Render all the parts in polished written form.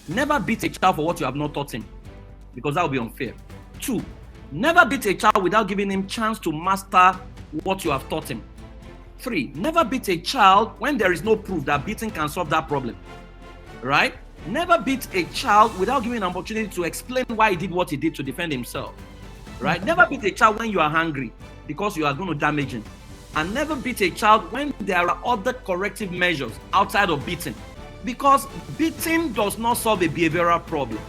never beat a child for what you have not taught him, because that would be unfair. 2, never beat a child without giving him chance to master what you have taught him. 3, never beat a child when there is no proof that beating can solve that problem. Right? Never beat a child without giving an opportunity to explain why he did what he did to defend himself. Right? Never beat a child when you are hungry because you are going to damage him. And never beat a child when there are other corrective measures outside of beating, because beating does not solve a behavioral problem.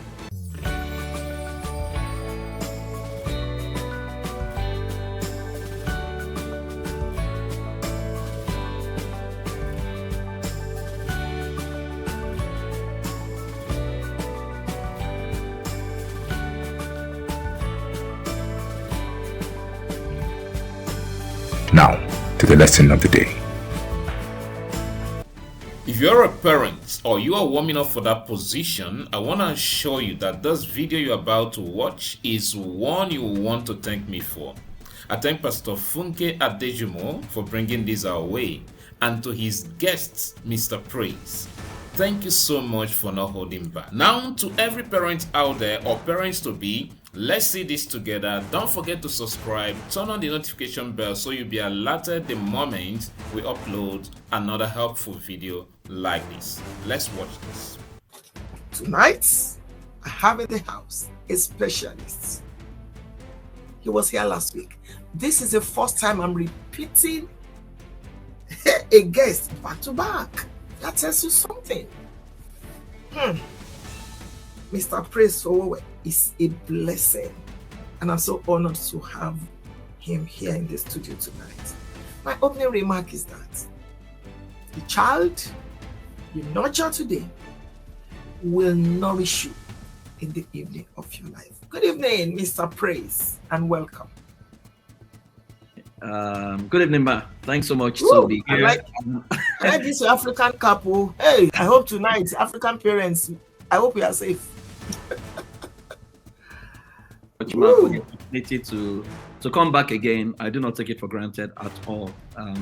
Now, to the lesson of the day. If you're a parent or you are warming up for that position, I want to assure you that this video you're about to watch is one you will want to thank me for. I thank Pastor Funke Adejumo for bringing this our way, and to his guests, Mr. Praise. Thank you so much for not holding back. Now, to every parent out there or parents to be, let's see this together. Don't forget to subscribe, turn on the notification bell so you'll be alerted the moment we upload another helpful video like this. Let's watch this. Tonight, I have in the house a specialist. He was here last week. This is the first time I'm repeating a guest back to back. That tells you something. Mr. Praise Owe is a blessing, and I'm so honored to have him here in the studio tonight. My opening remark is that the child you nurture today will nourish you in the evening of your life. Good evening, Mr. Praise, and welcome. Good evening, Ma. Thanks so much to be here. I like this African couple. Hey, I hope tonight, African parents, I hope we are safe. For the opportunity to come back again. I do not take it for granted at all.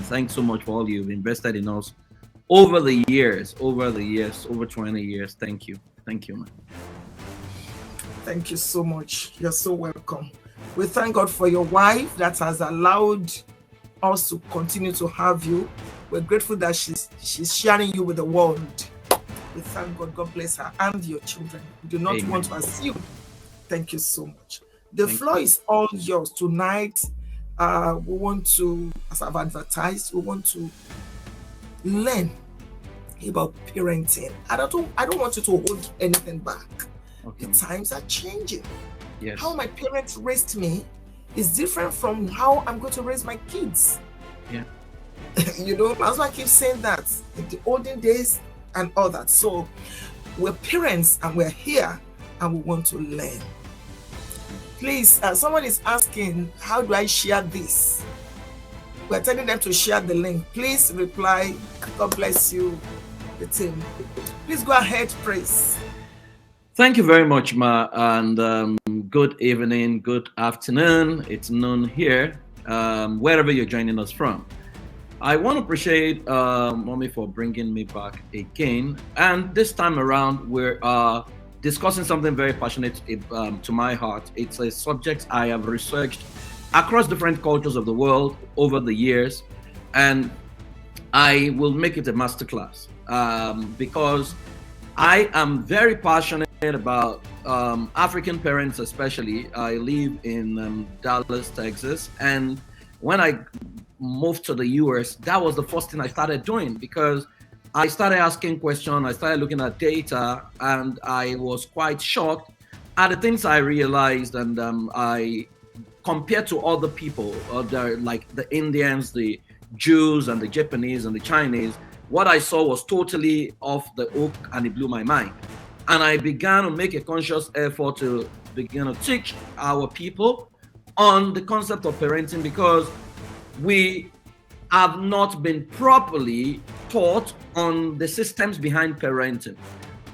Thanks so much for all you've invested in us over the years, over 20 years. Thank you, man. Thank you so much. You're so welcome. We thank God for your wife that has allowed us to continue to have you. We're grateful that she's sharing you with the world. We thank God. God bless her and your children. We do not want to assume. Thank you so much. The floor is all yours tonight. We want to, as I've advertised, we want to learn about parenting. I don't want you to hold anything back. Okay. The times are changing. Yes. How my parents raised me is different from how I'm going to raise my kids. Yeah. That's why I keep saying that in the olden days and all that. So we're parents and we're here and we want to learn. Please, someone is asking, how do I share this? We're telling them to share the link. Please reply. God bless you, the team. Please go ahead, Praise. Thank you very much, Ma, and good evening, good afternoon. It's noon here, wherever you're joining us from. I want to appreciate Mommy for bringing me back again. And this time around, we're discussing something very passionate to my heart. It's a subject I have researched across different cultures of the world over the years, and I will make it a masterclass because I am very passionate about African parents, especially. I live in Dallas, Texas, and when I moved to the US, that was the first thing I started doing, because I started asking questions, I started looking at data, and I was quite shocked at the things I realized, and I compared to other people, like the Indians, the Jews, and the Japanese, and the Chinese. What I saw was totally off the hook, and it blew my mind. And I began to make a conscious effort to begin to teach our people on the concept of parenting, because we have not been properly taught on the systems behind parenting.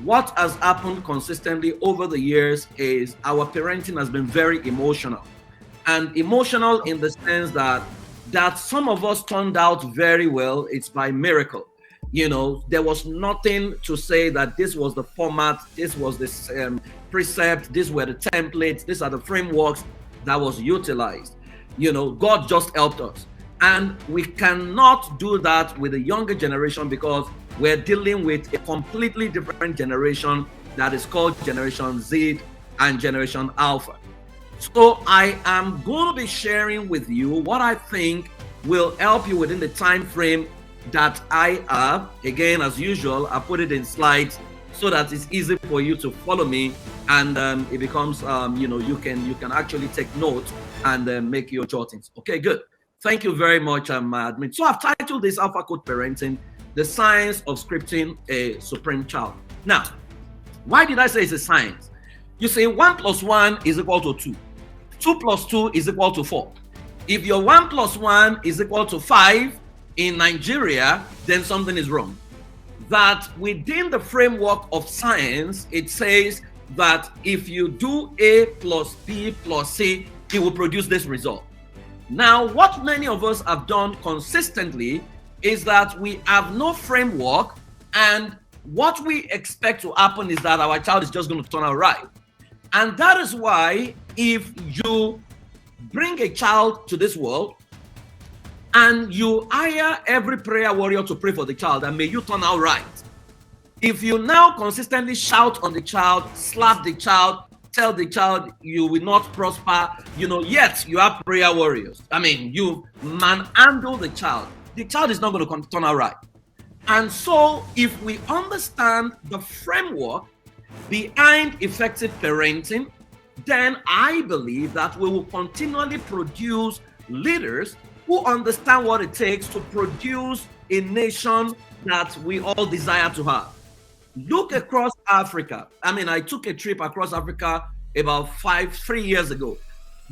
What has happened consistently over the years is our parenting has been very emotional. And emotional in the sense that some of us turned out very well, it's by miracle. There was nothing to say that this was the format, this was the precept, these were the templates, these are the frameworks that was utilized. God just helped us. And we cannot do that with the younger generation because we're dealing with a completely different generation that is called Generation Z and Generation Alpha. So I am going to be sharing with you what I think will help you within the time frame that I have. Again, as usual, I put it in slides so that it's easy for you to follow me, and it becomes you can actually take notes and make your jottings. Okay, good. Thank you very much, admin. So I've titled this Alpha Code Parenting, the science of scripting a supreme child. Now, why did I say it's a science? You say 1 + 1 is equal to 2. 2 + 2 is equal to 4. If your 1 + 1 is equal to 5 in Nigeria, then something is wrong. That within the framework of science, it says that if you do A plus B plus C, it will produce this result. Now, what many of us have done consistently is that we have no framework, and what we expect to happen is that our child is just going to turn out right. And that is why if you bring a child to this world and you hire every prayer warrior to pray for the child, and may you turn out right. If you now consistently shout on the child, slap the child, tell the child you will not prosper, yet you have prayer warriors. You manhandle the child is not going to turn out right. And so if we understand the framework behind effective parenting, then I believe that we will continually produce leaders who understand what it takes to produce a nation that we all desire to have. Look across Africa. I took a trip across Africa about 3 years ago,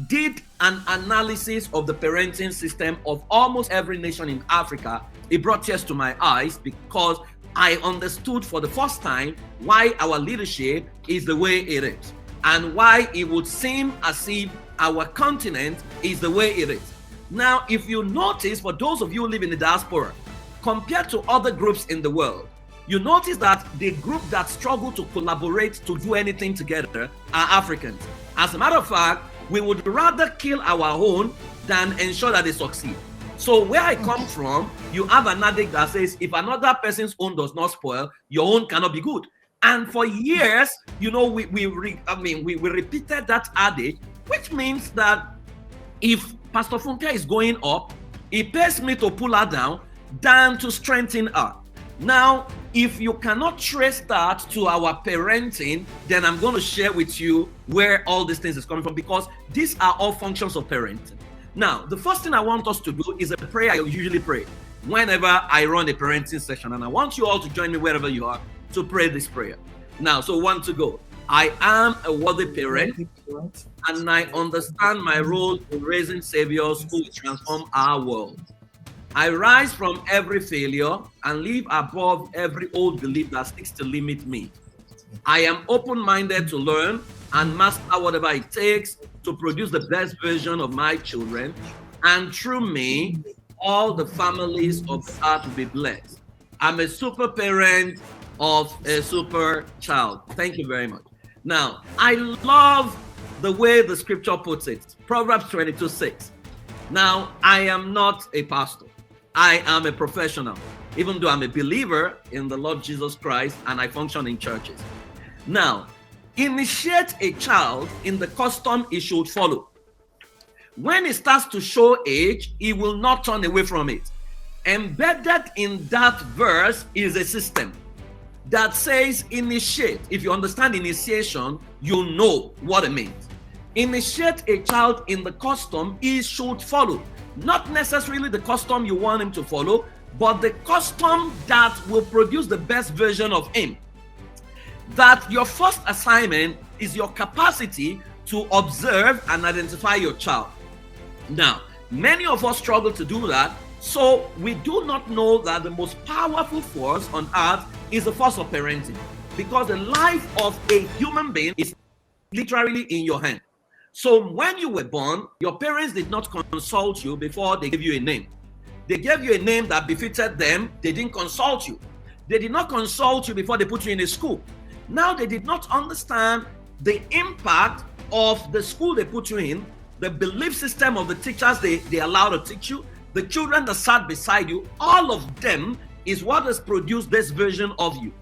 did an analysis of the parenting system of almost every nation in Africa. It brought tears to my eyes because I understood for the first time why our leadership is the way it is and why it would seem as if our continent is the way it is. Now, if you notice, for those of you who live in the diaspora, compared to other groups in the world, you notice that the group that struggle to collaborate to do anything together are Africans. As a matter of fact, we would rather kill our own than ensure that they succeed. So where I come from, you have an adage that says, if another person's own does not spoil, your own cannot be good. And for years, we repeated that adage, which means that if Pastor Funke is going up, it pays me to pull her down than to strengthen her. Now, if you cannot trace that to our parenting, then I'm going to share with you where all these things is coming from, because these are all functions of parenting. Now, the first thing I want us to do is a prayer I usually pray whenever I run a parenting session, and I want you all to join me wherever you are to pray this prayer. Now, so 1 to go. I am a worthy parent, and I understand my role in raising saviors who will transform our world. I rise from every failure and live above every old belief that seeks to limit me. I am open-minded to learn and master whatever it takes to produce the best version of my children, and through me, all the families of the earth will be blessed. I'm a super parent of a super child. Thank you very much. Now, I love the way the scripture puts it. Proverbs 22:6. Now, I am not a pastor. I am a professional, even though I'm a believer in the Lord Jesus Christ and I function in churches. Now, initiate a child in the custom he should follow. When he starts to show age, he will not turn away from it. Embedded in that verse is a system that says initiate. If you understand initiation, you know what it means. Initiate a child in the custom he should follow. Not necessarily the custom you want him to follow, but the custom that will produce the best version of him. That your first assignment is your capacity to observe and identify your child. Now, many of us struggle to do that, so we do not know that the most powerful force on earth is the force of parenting, because the life of a human being is literally in your hand. So when you were born, your parents did not consult you before they gave you a name. They gave you a name that befitted them. They didn't consult you. They did not consult you before they put you in a school. Now they did not understand the impact of the school they put you in, the belief system of the teachers they allow to teach you, the children that sat beside you. All of them is what has produced this version of you.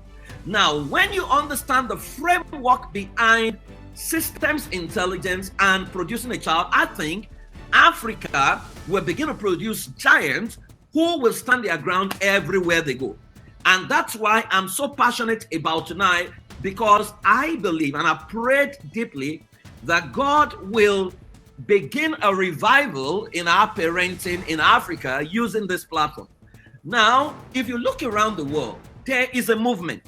Now, when you understand the framework behind systems intelligence and producing a child, I think Africa will begin to produce giants who will stand their ground everywhere they go. And that's why I'm so passionate about tonight, because I believe and I've prayed deeply that God will begin a revival in our parenting in Africa using this platform. Now, if you look around the world, there is a movement.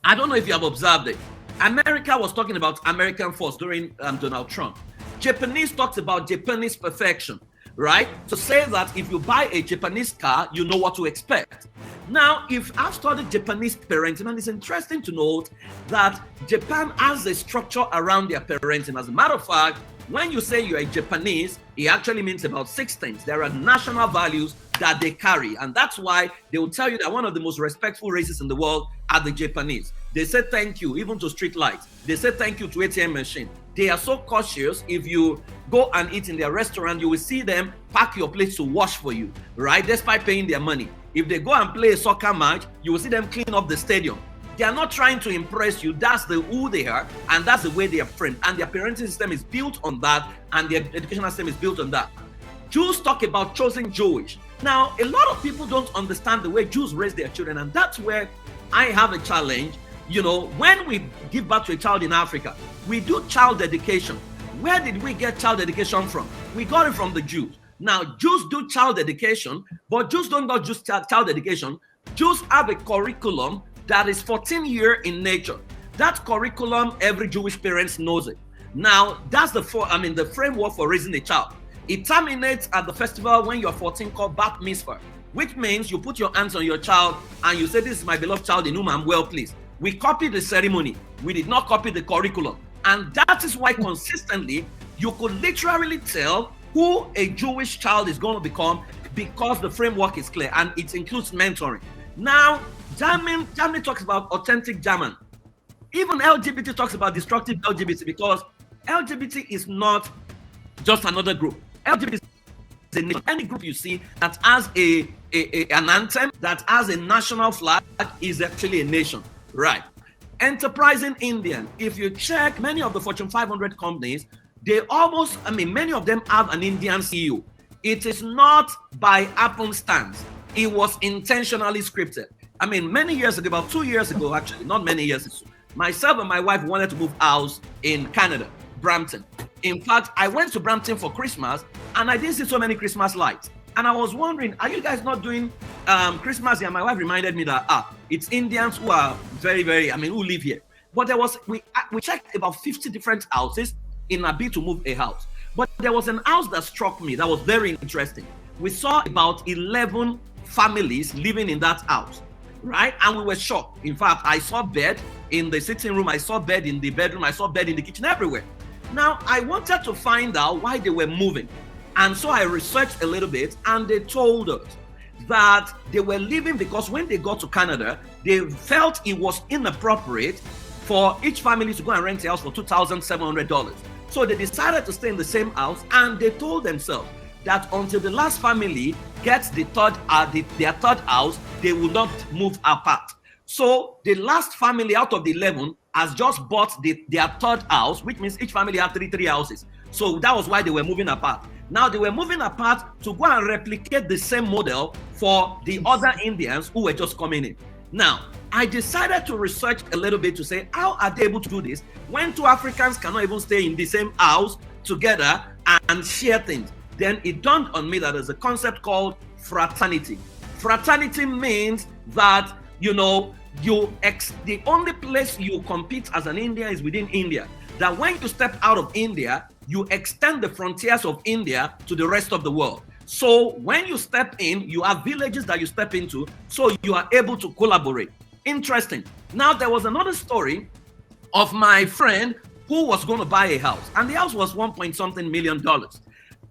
I don't know if you have observed it. America was talking about American force during Donald Trump. Japanese talks about Japanese perfection, right? To say that if you buy a Japanese car, you know what to expect. Now, if I've studied Japanese parenting, and it's interesting to note that Japan has a structure around their parenting. As a matter of fact, when you say you're a Japanese, it actually means about 6 things. There are national values that they carry, and that's why they will tell you that one of the most respectful races in the world are the Japanese. They say thank you even to street lights. They say thank you to ATM machine. They are so cautious. If you go and eat in their restaurant, you will see them pack your plates to wash for you, right? Despite paying their money. If they go and play a soccer match, you will see them clean up the stadium. They are not trying to impress you. That's who they are, and that's the way they are framed. And their parenting system is built on that, and their educational system is built on that. Jews talk about chosen Jewish. Now, a lot of people don't understand the way Jews raise their children, and that's where I have a challenge. You know, when we give birth to a child in Africa, we do child dedication. Where did we get child dedication from? We got it from the Jews. Now, Jews do child dedication, but Jews don't do just child dedication. Jews have a curriculum that is 14 years in nature. That curriculum, every Jewish parent knows it. Now, that's the framework for raising a child. It terminates at the festival when you're 14, called Bat Mitzvah, which means you put your hands on your child and you say, "This is my beloved child in whom I'm well pleased." We copied the ceremony. We did not copy the curriculum. And that is why consistently you could literally tell who a Jewish child is going to become, because the framework is clear and it includes mentoring. Now, Germany talks about authentic German. Even LGBT talks about destructive LGBT, because LGBT is not just another group. LGBT is a nation. Any group you see that has an anthem, that has a national flag, is actually a nation, right? Enterprising Indian. If you check many of the Fortune 500 companies, many of them have an Indian CEO. It is not by happenstance. It was intentionally scripted. Many years ago, about 2 years ago, actually, not many years ago, myself and my wife wanted to move house in Canada, Brampton. In fact, I went to Brampton for Christmas and I didn't see so many Christmas lights. And I was wondering, are you guys not doing Christmas here? And my wife reminded me that, it's Indians who are very, very, who live here. But we checked about 50 different houses in a bid to move a house. But there was an house that struck me that was very interesting. We saw about 11 families living in that house, right? And we were shocked. In fact, I saw bed in the sitting room, I saw bed in the bedroom, I saw bed in the kitchen, everywhere. Now, I wanted to find out why they were moving. And so I researched a little bit, and they told us that they were leaving because when they got to Canada, they felt it was inappropriate for each family to go and rent a house for $2,700. So they decided to stay in the same house, and they told themselves that until the last family gets their third house, they will not move apart. So the last family out of the 11 has just bought their third house, which means each family had three houses. So that was why they were moving apart. Now they were moving apart to go and replicate the same model for the other Indians who were just coming in. Now, I decided to research a little bit to say, how are they able to do this when two Africans cannot even stay in the same house together and share things? Then it dawned on me that there's a concept called fraternity. Fraternity means that, the only place you compete as an Indian is within India. That when you step out of India, you extend the frontiers of India to the rest of the world. So when you step in, you have villages that you step into, so you are able to collaborate. Interesting. Now, there was another story of my friend who was going to buy a house, and the house was $1.something million.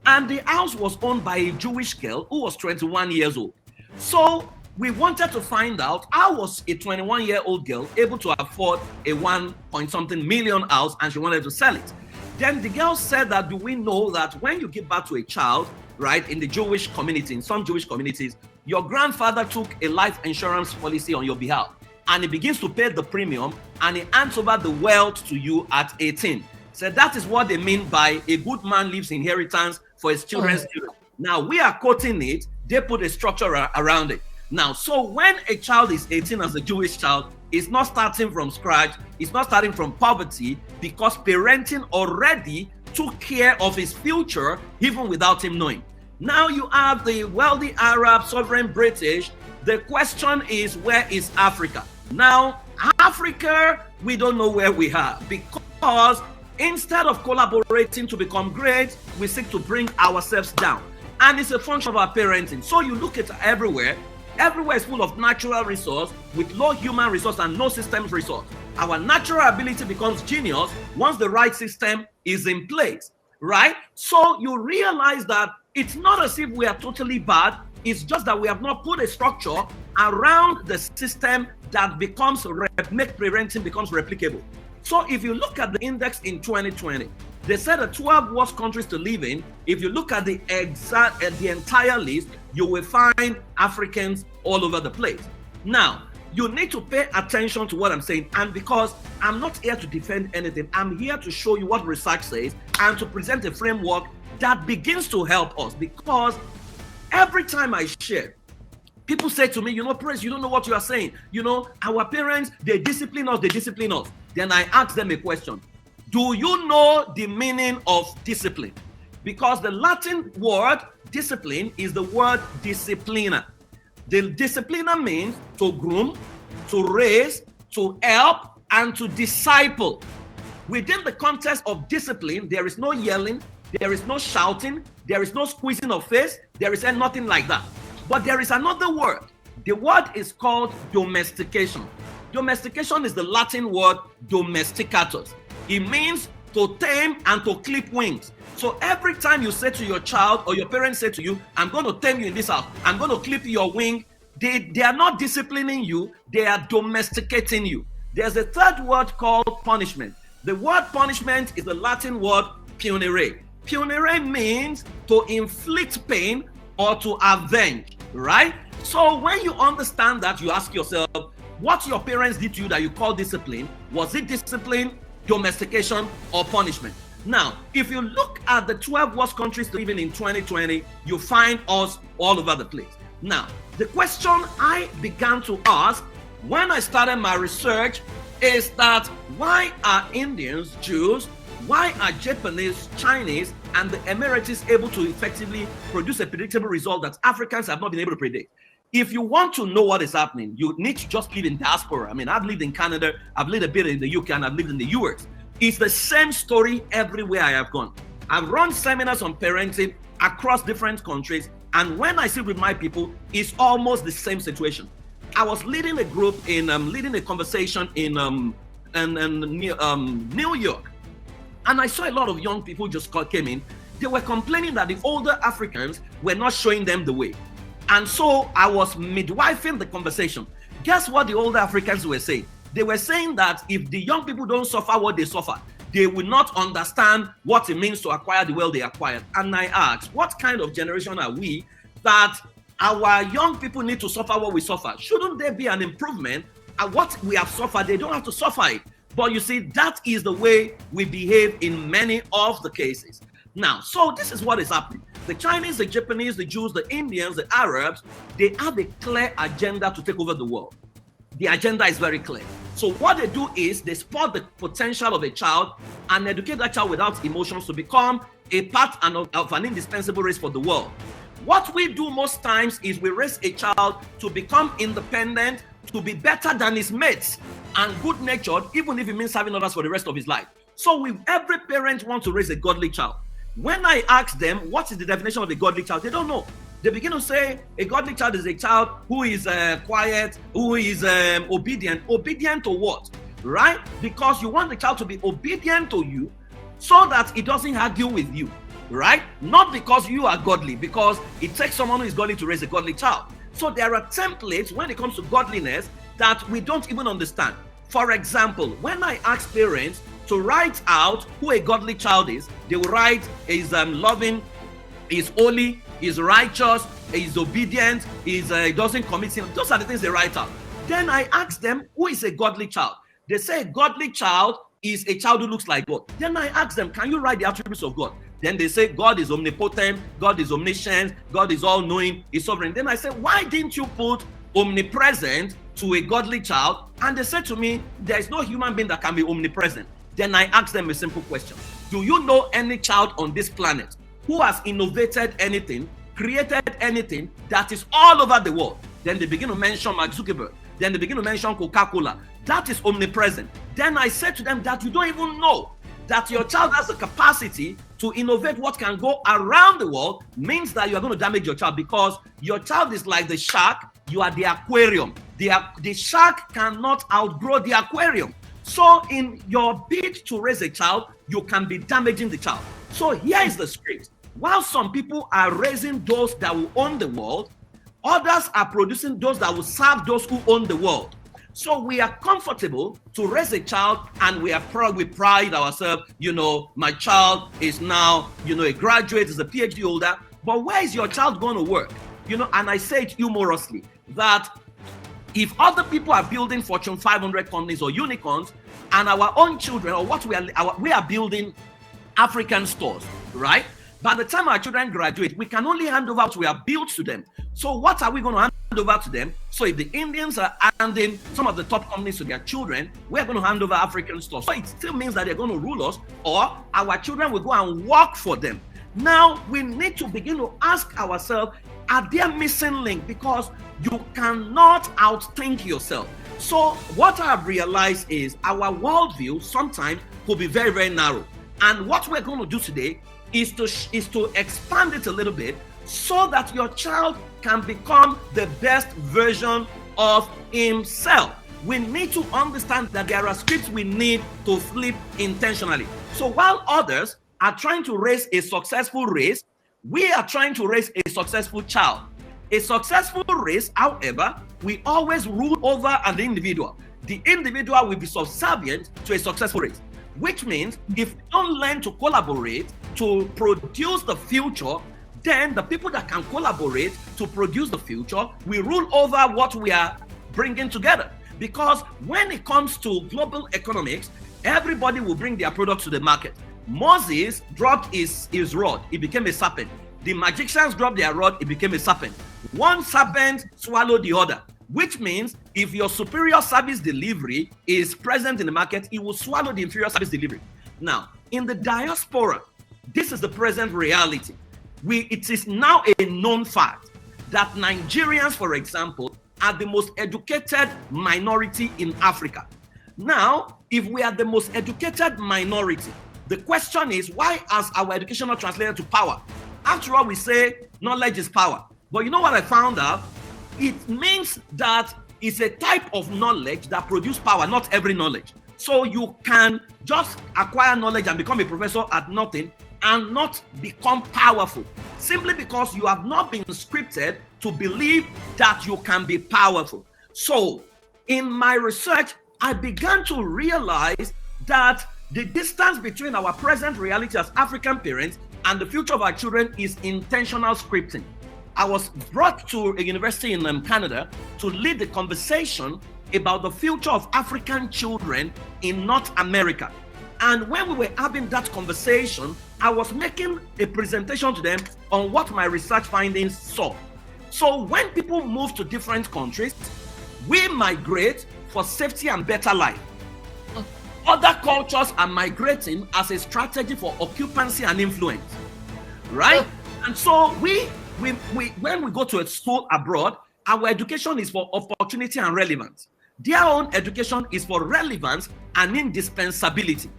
And the house was owned by a Jewish girl who was 21 years old. So we wanted to find out how was a 21-year-old girl able to afford a 1-point-something million house, and she wanted to sell it. Then the girl said that, do we know that when you give birth to a child, right, in the Jewish community, in some Jewish communities, your grandfather took a life insurance policy on your behalf, and he begins to pay the premium, and he hands over the wealth to you at 18. So that is what they mean by a good man leaves inheritance for his children's children. Now, we are quoting it. They put a structure around it. Now, so when a child is 18 as a Jewish child, it's not starting from scratch. It's not starting from poverty, because parenting already took care of his future even without him knowing. Now you have the wealthy Arab, sovereign British. The question is, where is Africa? Now, Africa, we don't know where we are, because instead of collaborating to become great, we seek to bring ourselves down. And it's a function of our parenting. So you look at everywhere is full of natural resource with low human resource and no systems resource. Our natural ability becomes genius once the right system is in place, right? So you realize that it's not as if we are totally bad. It's just that we have not put a structure around the system that becomes make parenting becomes replicable. So if you look at the index in 2020, they said the 12 worst countries to live in. If you look at the entire list, you will find Africans all over the place. Now, you need to pay attention to what I'm saying. And because I'm not here to defend anything, I'm here to show you what research says and to present a framework that begins to help us. Because every time I share, people say to me, Prince, you don't know what you are saying. Our parents, they discipline us. Then I ask them a question. Do you know the meaning of discipline? Because the Latin word discipline is the word disciplina. The disciplina means to groom, to raise, to help, and to disciple. Within the context of discipline, there is no yelling, there is no shouting, there is no squeezing of face, there is nothing like that. But there is another word. The word is called domestication. Domestication is the Latin word domesticatus. It means to tame and to clip wings. So every time you say to your child or your parents say to you, I'm going to tame you in this house, I'm going to clip your wing, they are not disciplining you, they are domesticating you. There's a third word called punishment. The word punishment is the Latin word punire. Punire means to inflict pain or to avenge, right? So when you understand that, you ask yourself, what your parents did to you that you call discipline, was it discipline, domestication, or punishment? Now, if you look at the 12 worst countries to live in 2020, you find us all over the place. Now, the question I began to ask when I started my research is that why are Indians, Jews, why are Japanese, Chinese, and the Emiratis able to effectively produce a predictable result that Africans have not been able to predict? If you want to know what is happening, you need to just live in diaspora. I mean, I've lived in Canada, I've lived a bit in the UK, and I've lived in the US. It's the same story everywhere I have gone. I've run seminars on parenting across different countries, and when I sit with my people, it's almost the same situation. I was leading a group leading a conversation in New York, and I saw a lot of young people just came in. They were complaining that the older Africans were not showing them the way. And so I was midwifing the conversation. Guess what the older Africans were saying? They were saying that if the young people don't suffer what they suffer, they will not understand what it means to acquire the wealth they acquired. And I asked, what kind of generation are we that our young people need to suffer what we suffer? Shouldn't there be an improvement at what we have suffered? They don't have to suffer it. But you see, that is the way we behave in many of the cases. Now, so this is what is happening. The Chinese, the Japanese, the Jews, the Indians, the Arabs, they have a clear agenda to take over the world. The agenda is very clear. So what they do is they spot the potential of a child and educate that child without emotions to become a part of an indispensable race for the world. What we do most times is we raise a child to become independent, to be better than his mates, and good-natured, even if it means having others for the rest of his life. So every parent wants to raise a godly child. When I ask them, what is the definition of a godly child? They don't know. They begin to say a godly child is a child who is quiet, who is obedient. Obedient to what? Right? Because you want the child to be obedient to you so that it doesn't argue with you. Right? Not because you are godly, because it takes someone who is godly to raise a godly child. So there are templates when it comes to godliness that we don't even understand. For example, when I ask parents to write out who a godly child is, they will write is loving, is holy, is righteous, is obedient, is doesn't commit sin. Those are the things they write out. Then I ask them, who is a godly child? They say a godly child is a child who looks like God. Then I ask them, can you write the attributes of God? Then they say God is omnipotent, God is omniscient, God is all-knowing, is sovereign. Then I say, why didn't you put omnipresent to a godly child? And they said to me, there is no human being that can be omnipresent. Then I ask them a simple question. Do you know any child on this planet who has innovated anything, created anything that is all over the world? Then they begin to mention Mark Zuckerberg. Then they begin to mention Coca-Cola. That is omnipresent. Then I said to them that you don't even know that your child has the capacity to innovate what can go around the world, means that you are going to damage your child, because your child is like the shark, you are the aquarium. The shark cannot outgrow the aquarium. So in your bid to raise a child, you can be damaging the child. So here is the script. While some people are raising those that will own the world, others are producing those that will serve those who own the world. So we are comfortable to raise a child, and we pride ourselves, my child is now, a graduate, is a PhD holder. But where is your child going to work? And I say it humorously that if other people are building Fortune 500 companies or unicorns, and our own children, or what we are building African stores, right? By the time our children graduate, we can only hand over what we have built to them. So what are we going to hand over to them? So if the Indians are handing some of the top companies to their children, we're going to hand over African stores. So it still means that they're going to rule us, or our children will go and work for them. Now we need to begin to ask ourselves, are there missing links? Because you cannot outthink yourself. So what I've realized is our worldview sometimes could be very, very narrow. And what we're going to do today is to expand it a little bit, so that your child can become the best version of himself. We need to understand that there are scripts we need to flip intentionally. So while others are trying to raise a successful race, we are trying to raise a successful child. A successful race, however, we always rule over an individual. The individual will be subservient to a successful race, which means if we don't learn to collaborate to produce the future, then the people that can collaborate to produce the future will rule over what we are bringing together. Because when it comes to global economics, everybody will bring their products to the market. Moses dropped his rod, it became a serpent. The magicians dropped their rod, it became a serpent. One serpent swallowed the other, which means if your superior service delivery is present in the market, it will swallow the inferior service delivery. Now, in the diaspora, this is the present reality. It is now a known fact that Nigerians, for example, are the most educated minority in Africa. Now, if we are the most educated minority, the question is, why has our education not translated to power? After all, we say knowledge is power. But you know what I found out? It means that it's a type of knowledge that produces power, not every knowledge. So you can just acquire knowledge and become a professor at nothing and not become powerful, simply because you have not been scripted to believe that you can be powerful. So in my research, I began to realize that the distance between our present reality as African parents and the future of our children is intentional scripting. I was brought to a university in Canada to lead the conversation about the future of African children in North America. And when we were having that conversation, I was making a presentation to them on what my research findings saw. So when people move to different countries, we migrate for safety and better life. Other cultures are migrating as a strategy for occupancy and influence, right? And so when we go to a school abroad, our education is for opportunity and relevance. Their own education is for relevance and indispensability.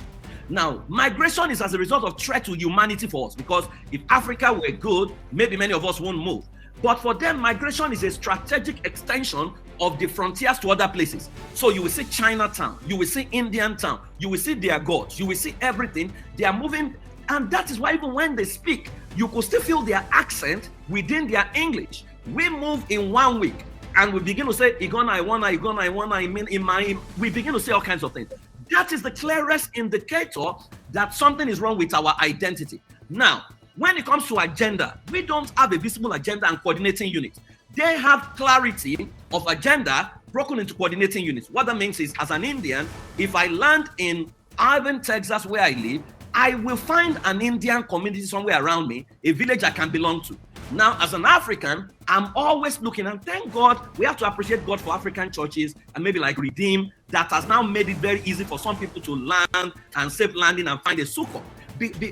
Now, migration is as a result of threat to humanity for us, because if Africa were good, maybe many of us won't move. But for them, migration is a strategic extension of the frontiers to other places. So you will see Chinatown, you will see Indian town, you will see their gods, you will see everything. They are moving, and that is why even when they speak, you could still feel their accent within their English. We move in 1 week and we begin to say, we begin to say all kinds of things. That is the clearest indicator that something is wrong with our identity. Now, when it comes to agenda, we don't have a visible agenda and coordinating units. They have clarity of agenda broken into coordinating units. What that means is, as an Indian, if I land in Irving, Texas, where I live, I will find an Indian community somewhere around me, a village I can belong to. Now, as an African, I'm always looking, and thank God, we have to appreciate God for African churches and maybe like Redeem, that has now made it very easy for some people to land and safe landing and find a succor.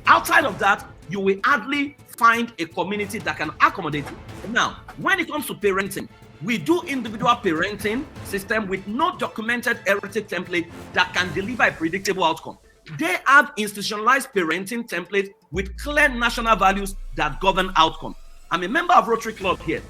Outside of that, you will hardly find a community that can accommodate you. Now, when it comes to parenting, we do individual parenting system with no documented heritage template that can deliver a predictable outcome. They have institutionalized parenting templates with clear national values that govern outcome. I'm a member of Rotary Club here.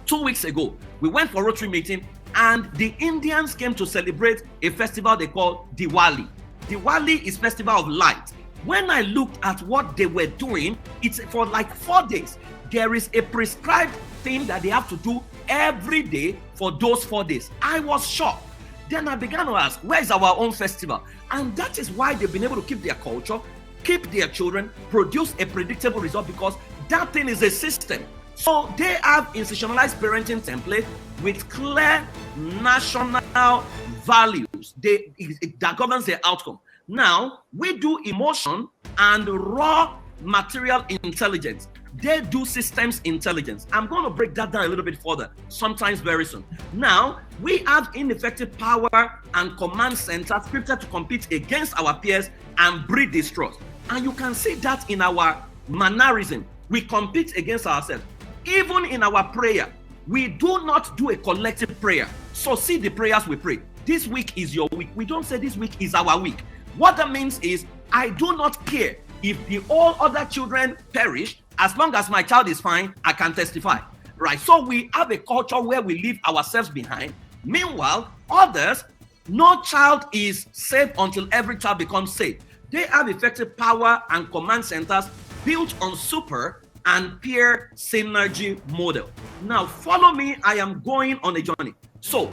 2 weeks ago, we went for Rotary meeting and the Indians came to celebrate a festival they call Diwali. Diwali is Festival of Light. When I looked at what they were doing, it's for like 4 days. There is a prescribed thing that they have to do every day for those 4 days. I was shocked. Then I began to ask, where is our own festival? And that is why they've been able to keep their culture, keep their children, produce a predictable result, because that thing is a system. So they have institutionalized parenting template with clear national values that governs their outcome. Now, we do emotion and raw material intelligence. They do systems intelligence. I'm going to break that down a little bit further, sometimes very soon. Now, we have ineffective power and command centers scripted to compete against our peers and breed distrust. And you can see that in our mannerism. We compete against ourselves. Even in our prayer, we do not do a collective prayer. So see the prayers we pray. This week is your week. We don't say this week is our week. What that means is, I do not care if all other children perish. As long as my child is fine, I can testify, right? So we have a culture where we leave ourselves behind. Meanwhile, others, no child is safe until every child becomes safe. They have effective power and command centers built on super and peer synergy model. Now, follow me. I am going on a journey. So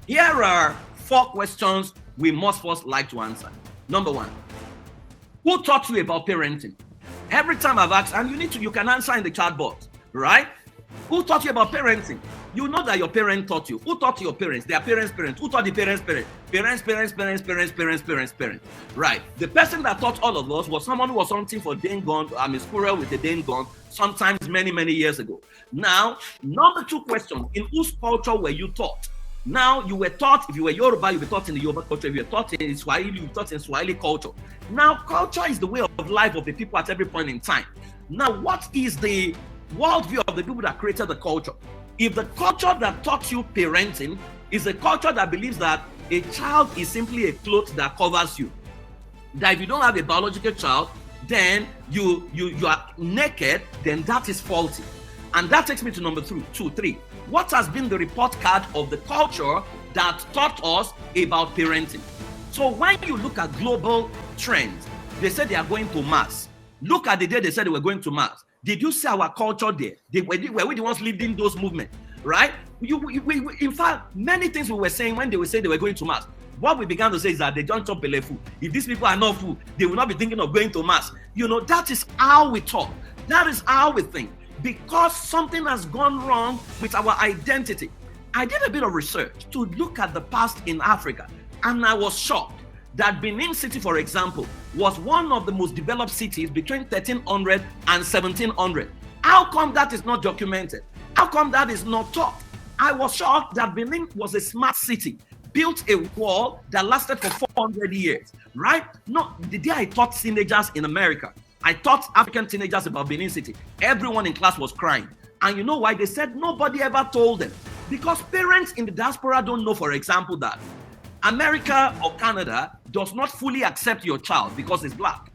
here are 4 questions we must first like to answer. Number 1, who taught you about parenting? Every time I've asked, and you can answer in the chat box, right? Who taught you about parenting? You know that your parent taught you. Who taught your parents? Their parents' parents. Who taught the parents' parents? Parents. Right. The person that taught all of us was someone who was hunting for Dane gun. I'm a squirrel with a Dane gun, sometimes many, many years ago. Now, number 2 question, in whose culture were you taught? Now, you were taught, if you were Yoruba, you were taught in the Yoruba culture. If you were taught in Swahili, you were taught in Swahili culture. Now, culture is the way of life of the people at every point in time. Now, what is the worldview of the people that created the culture? If the culture that taught you parenting is a culture that believes that a child is simply a cloth that covers you, that if you don't have a biological child, then you are naked, then that is faulty. And that takes me to number 3. What has been the report card of the culture that taught us about parenting? So when you look at global trends, they said they are going to Mars. Look at the day they said they were going to Mars. Did you see our culture there? Were we the ones leading those movements, right? In fact, many things we were saying when they were saying they were going to Mars, what we began to say is that they don't chop belle food. If these people are not food, they will not be thinking of going to Mars. That is how we talk. That is how we think. Because something has gone wrong with our identity. I did a bit of research to look at the past in Africa, and I was shocked that Benin City, for example, was one of the most developed cities between 1300 and 1700. How come that is not documented? How come that is not taught? I was shocked that Benin was a smart city, built a wall that lasted for 400 years, right? No, the day I taught teenagers in America, I taught African teenagers about Benin City. Everyone in class was crying. And you know why? They said nobody ever told them. Because parents in the diaspora don't know, for example, that America or Canada does not fully accept your child because it's black.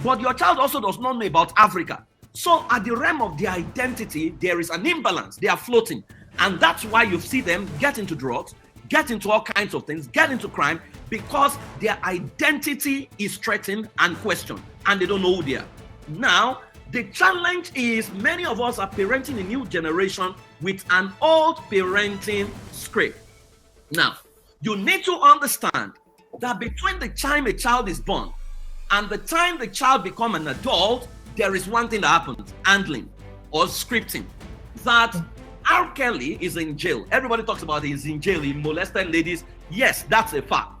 But your child also does not know about Africa. So at the realm of their identity, there is an imbalance. They are floating. And that's why you see them get into drugs, get into all kinds of things, get into crime, because their identity is threatened and questioned, and they don't know who they are. Now, the challenge is many of us are parenting a new generation with an old parenting script. Now, you need to understand that between the time a child is born and the time the child becomes an adult, there is one thing that happens: handling or scripting. That R. Kelly is in jail. Everybody talks about he's in jail, he molested ladies. Yes, that's a fact.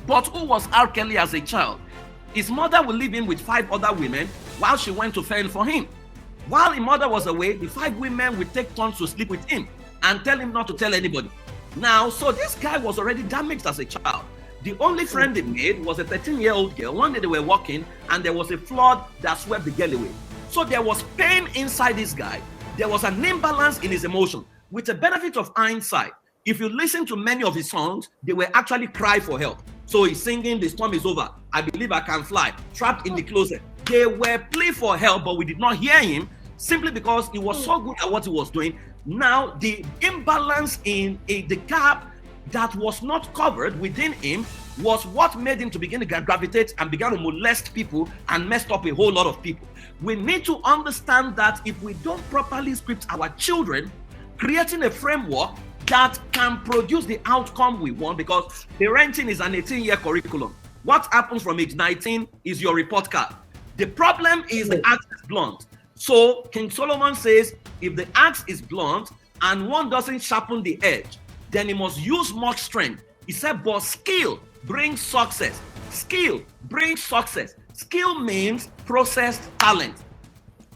But who was R. Kelly as a child? His mother would leave him with 5 other women while she went to fend for him. While his mother was away, the 5 women would take turns to sleep with him and tell him not to tell anybody. Now, so this guy was already damaged as a child. The only friend they made was a 13-year-old girl. One day they were walking and there was a flood that swept the girl away. So there was pain inside this guy. There was an imbalance in his emotion. With the benefit of hindsight, if you listen to many of his songs, they were actually cry for help. So he's singing, "The storm is over, I believe I can fly," "Trapped in the closet." They were plea for help, but we did not hear him simply because he was so good at what he was doing. Now, the imbalance in the gap that was not covered within him was what made him to begin to gravitate and began to molest people and messed up a whole lot of people. We need to understand that if we don't properly script our children, creating a framework that can produce the outcome we want, because parenting is an 18-year curriculum. What happens from age 19 is your report card. The problem is the axe is blunt. So King Solomon says, if the axe is blunt and one doesn't sharpen the edge, then he must use much strength. He said, but skill brings success. Skill brings success. Skill means processed talent.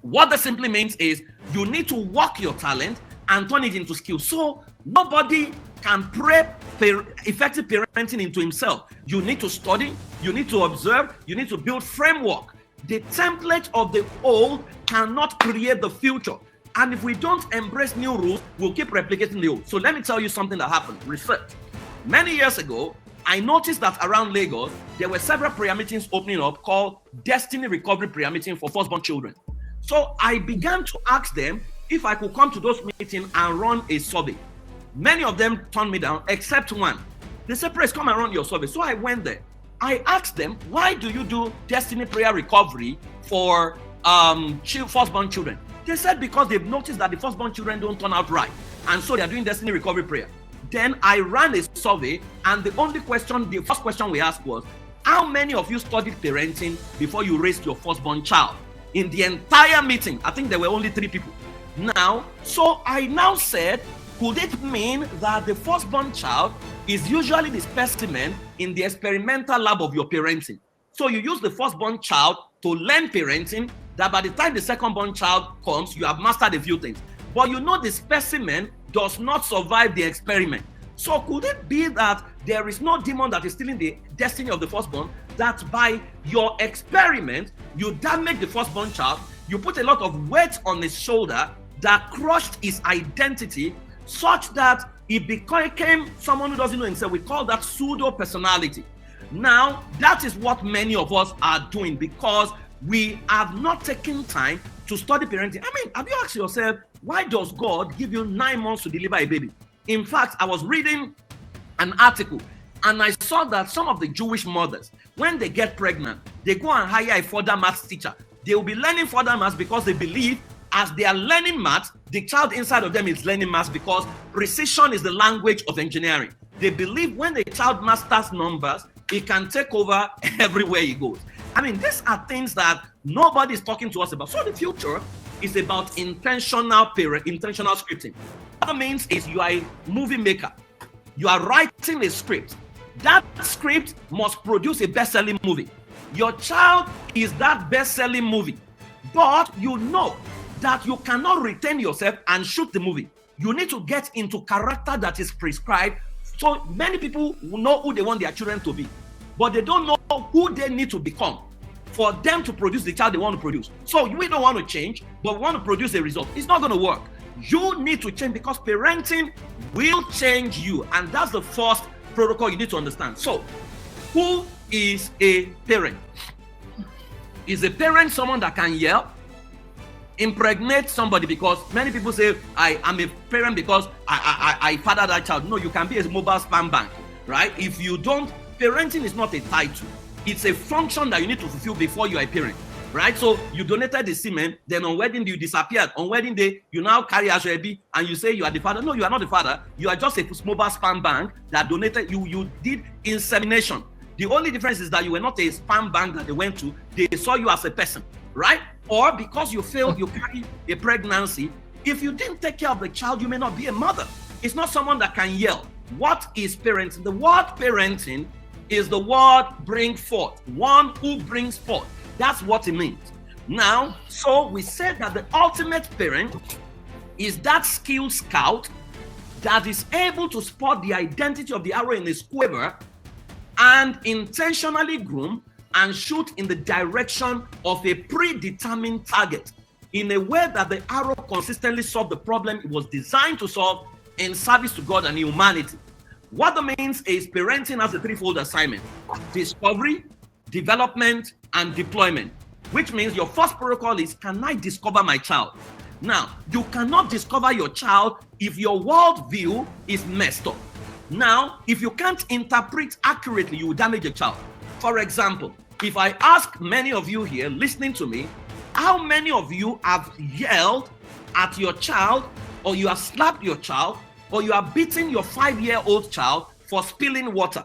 What that simply means is you need to work your talent and turn it into skill. So nobody can prep effective parenting into himself. You need to study, you need to observe, you need to build framework. The template of the old cannot create the future. And if we don't embrace new rules, we'll keep replicating the old. So let me tell you something that happened. Research. Many years ago, I noticed that around Lagos, there were several prayer meetings opening up called Destiny Recovery Prayer Meeting for Firstborn Children. So I began to ask them if I could come to those meetings and run a survey. Many of them turned me down, except one. They said, "Praise, come and run your survey." So I went there. I asked them, why do you do Destiny Prayer Recovery for firstborn children? They said because they've noticed that the firstborn children don't turn out right, and so they're doing Destiny Recovery Prayer. Then I ran a survey, and the first question we asked was, how many of you studied parenting before you raised your firstborn child? In the entire meeting, I think there were only 3 people. Now, so I now said, could it mean that the firstborn child is usually the specimen in the experimental lab of your parenting? So you use the firstborn child to learn parenting, that by the time the secondborn child comes, you have mastered a few things. But you know the specimen does not survive the experiment. So could it be that there is no demon that is stealing the destiny of the firstborn, that by your experiment, you damage the firstborn child, you put a lot of weight on his shoulder that crushed his identity, such that he became someone who doesn't know himself? We call that pseudo personality. Now, that is what many of us are doing because we have not taken time to study parenting. I mean, have you asked yourself, why does God give you 9 months to deliver a baby? In fact, I was reading an article and I saw that some of the Jewish mothers, when they get pregnant, they go and hire a further maths teacher. They will be learning further maths because they believe as they are learning maths, the child inside of them is learning maths because precision is the language of engineering. They believe when the child masters numbers, he can take over everywhere he goes. I mean, these are things that nobody is talking to us about. So the future is about intentional scripting. What that means is you are a movie maker. You are writing a script. That script must produce a best-selling movie. Your child is that best-selling movie. But you know that you cannot retain yourself and shoot the movie. You need to get into character that is prescribed. So many people know who they want their children to be, but they don't know who they need to become for them to produce the child they want to produce. So we don't want to change, but we want to produce a result. It's not going to work. You need to change because parenting will change you. And that's the first protocol you need to understand. So who is a parent? Is a parent someone that can yell, impregnate somebody? Because many people say, I am a parent because I fathered that child. No, you can be a mobile spam bank, right? If you don't, parenting is not a title. It's a function that you need to fulfill before you are a parent. right? So you donated the semen, then on wedding day you disappeared. On wedding day, you now carry Ashwebi and you say you are the father. No, you are not the father. You are just a mobile sperm bank that donated. You did insemination. The only difference is that you were not a sperm bank that they went to. They saw you as a person, right? Or because you failed, you carry a pregnancy. If you didn't take care of the child, you may not be a mother. It's not someone that can yell. What is parenting? The word parenting is the word bring forth, one who brings forth. That's what it means. Now, so we said that the ultimate parent is that skilled scout that is able to spot the identity of the arrow in his quiver and intentionally groom and shoot in the direction of a predetermined target in a way that the arrow consistently solved the problem it was designed to solve in service to God and humanity. What that means is parenting has a threefold assignment: discovery, development, and deployment, which means your first protocol is, can I discover my child? Now, you cannot discover your child if your worldview is messed up. Now, if you can't interpret accurately, you will damage a child. For example, if I ask many of you here listening to me, how many of you have yelled at your child, or you have slapped your child, or you are beating your 5-year-old child for spilling water?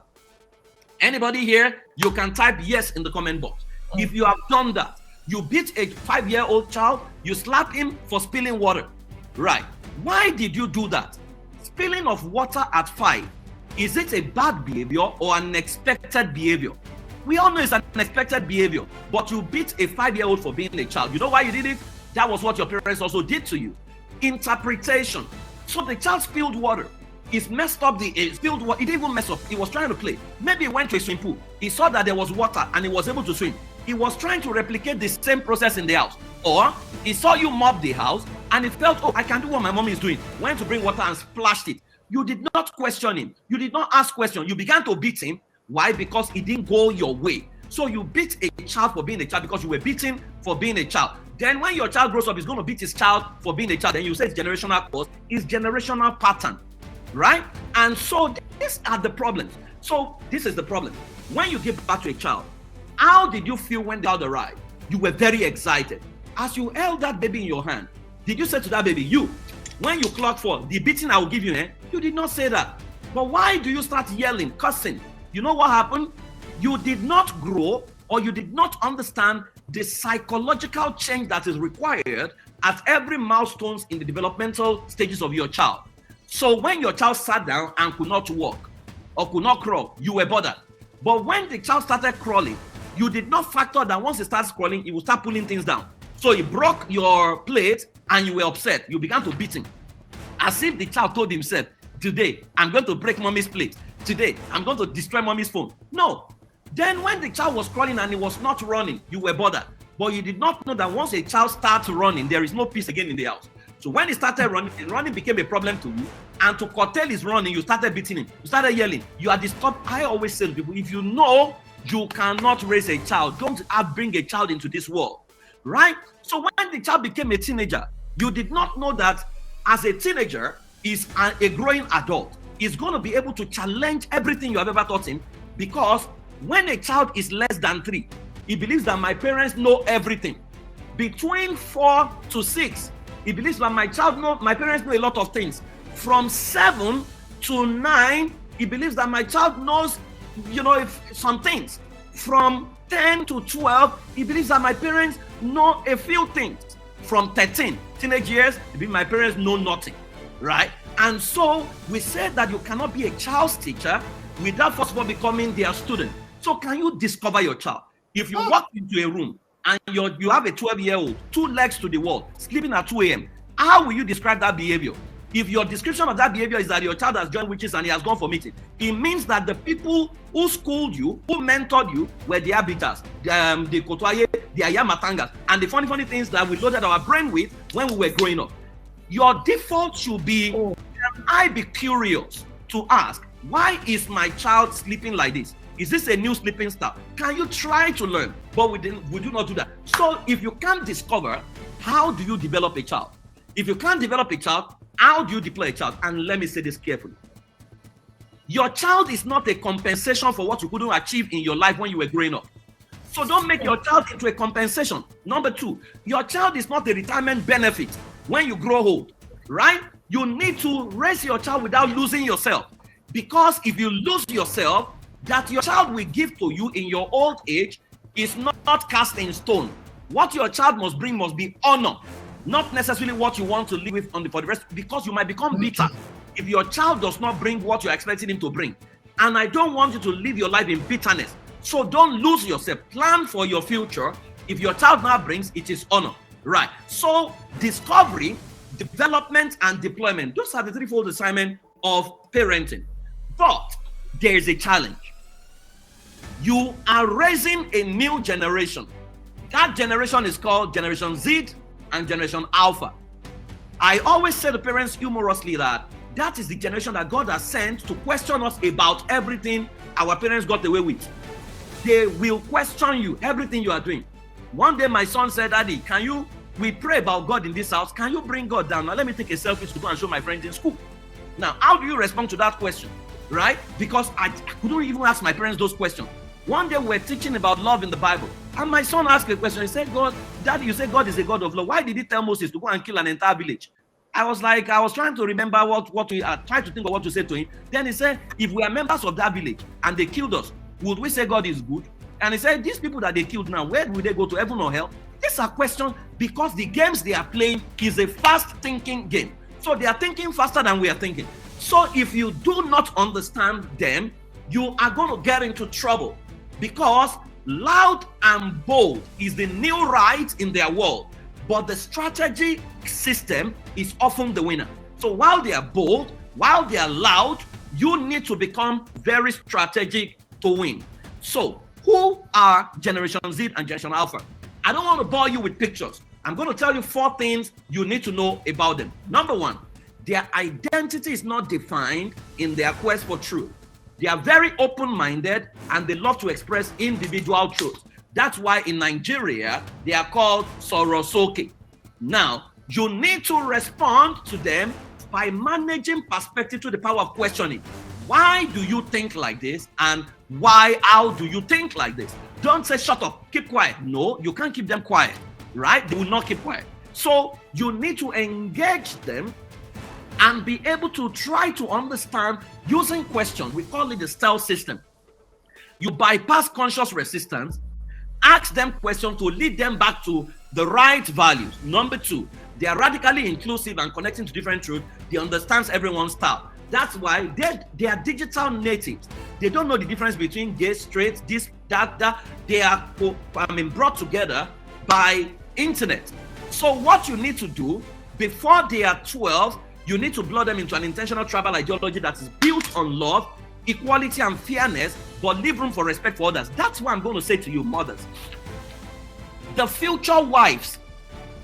Anybody here? You can type yes in the comment box. If you have done that, you beat a 5-year-old child, you slap him for spilling water, right? Why did you do that? Spilling of water at 5, is it a bad behavior or an expected behavior? We all know it's an expected behavior, but you beat a 5-year-old for being a child. You know why you did it? That was what your parents also did to you. Interpretation. So the child spilled water. It's messed up the spilled water. It didn't even mess up. He was trying to play. Maybe he went to a swimming pool. He saw that there was water and he was able to swim. He was trying to replicate the same process in the house. Or he saw you mop the house and he felt, oh, I can do what my mom is doing. Went to bring water and splashed it. You did not question him. You did not ask questions. You began to beat him. Why? Because it didn't go your way. So you beat a child for being a child because you were beaten for being a child. Then when your child grows up, he's going to beat his child for being a child. Then you say it's generational cause. It's generational pattern, right? And so these are the problems. So this is the problem. When you give birth to a child, how did you feel when the child arrived? You were very excited. As you held that baby in your hand, did you say to that baby, you, when you clock for the beating I will give you, you did not say that. But why do you start yelling, cussing? You know what happened? You did not grow, or you did not understand the psychological change that is required at every milestones in the developmental stages of your child. So when your child sat down and could not walk or could not crawl, you were bothered. But when the child started crawling, you did not factor that once he starts crawling, he will start pulling things down. So he broke your plate and you were upset. You began to beat him. As if the child told himself, today, I'm going to break mommy's plate. Today, I'm going to destroy mommy's phone. No. Then when the child was crawling and he was not running, you were bothered. But you did not know that once a child starts running, there is no peace again in the house. So when he started running became a problem to you. And to curtail his running, you started beating him. You started yelling. You are disturbed. I always say to people, if you know you cannot raise a child, don't bring a child into this world, right? So when the child became a teenager, you did not know that as a teenager is a growing adult. Is going to be able to challenge everything you have ever taught him, because when a child is less than 3, he believes that my parents know everything. Between 4 to 6, he believes that my parents know a lot of things. From 7 to 9, he believes that my child knows, some things. From 10 to 12, he believes that my parents know a few things. From 13, teenage years, he believes my parents know nothing, right? And so we said that you cannot be a child's teacher without first of all becoming their student. So can you discover your child? If you walk into a room and you have a 12-year-old, 2 legs to the wall, sleeping at 2 a.m., how will you describe that behavior? If your description of that behavior is that your child has joined witches and he has gone for meeting, it means that the people who schooled you, who mentored you, were the arbiters, the Kotoye, the Ayamatangas, and the funny things that we loaded our brain with when we were growing up. Your default should be, can I be curious to ask, why is my child sleeping like this? Is this a new sleeping style? Can you try to learn? But we do not do that. So if you can't discover, how do you develop a child? If you can't develop a child, how do you deploy a child? And let me say this carefully. Your child is not a compensation for what you couldn't achieve in your life when you were growing up. So don't make your child into a compensation. Number two, your child is not a retirement benefit when you grow old, right? You need to raise your child without losing yourself. Because if you lose yourself, that your child will give to you in your old age is not cast in stone. What your child must bring must be honor, not necessarily what you want to live with for the rest, because you might become bitter if your child does not bring what you're expecting him to bring. And I don't want you to live your life in bitterness. So don't lose yourself. Plan for your future. If your child now brings, it is honor. Right. So discovery, development, and deployment. Those are the threefold assignment of parenting. But there is a challenge. You are raising a new generation. That generation is called Generation Z and Generation Alpha. I always say to parents humorously that is the generation that God has sent to question us about everything our parents got away with. They will question you, everything you are doing. One day my son said, Daddy, we pray about God in this house. Can you bring God down? Now let me take a selfie to go and show my friends in school. Now, how do you respond to that question? Right? Because I couldn't even ask my parents those questions. One day we're teaching about love in the Bible. And my son asked a question. He said, Daddy, you say God is a God of love. Why did he tell Moses to go and kill an entire village? I was trying to remember what we tried to think of what to say to him. Then he said, if we are members of that village and they killed us, would we say God is good? And he said, these people that they killed now, where will they go, to heaven or hell? These are questions because the games they are playing is a fast thinking game. So they are thinking faster than we are thinking. So if you do not understand them, you are going to get into trouble, because loud and bold is the new right in their world, but the strategy system is often the winner. So while they are bold, while they are loud, you need to become very strategic to win. So who are Generation Z and Generation Alpha? I don't want to bore you with pictures. I'm going to tell you 4 things you need to know about them. Number 1, their identity is not defined in their quest for truth. They are very open-minded and they love to express individual truth. That's why in Nigeria, they are called Sorosoke. Now, you need to respond to them by managing perspective to the power of questioning. Why do you think like this? And how do you think like this? Don't say, shut up, keep quiet. No, you can't keep them quiet, right? They will not keep quiet. So you need to engage them and be able to try to understand using questions. We call it the stealth system. You bypass conscious resistance, ask them questions to lead them back to the right values. Number 2, they are radically inclusive and connecting to different truths. They understand everyone's style. That's why they are digital natives. They don't know the difference between gay, straight, this, that. They are brought together by internet. So what you need to do before they are 12, you need to blow them into an intentional tribal ideology that is built on love, equality, and fairness, but leave room for respect for others. That's what I'm going to say to you, mothers. The future wives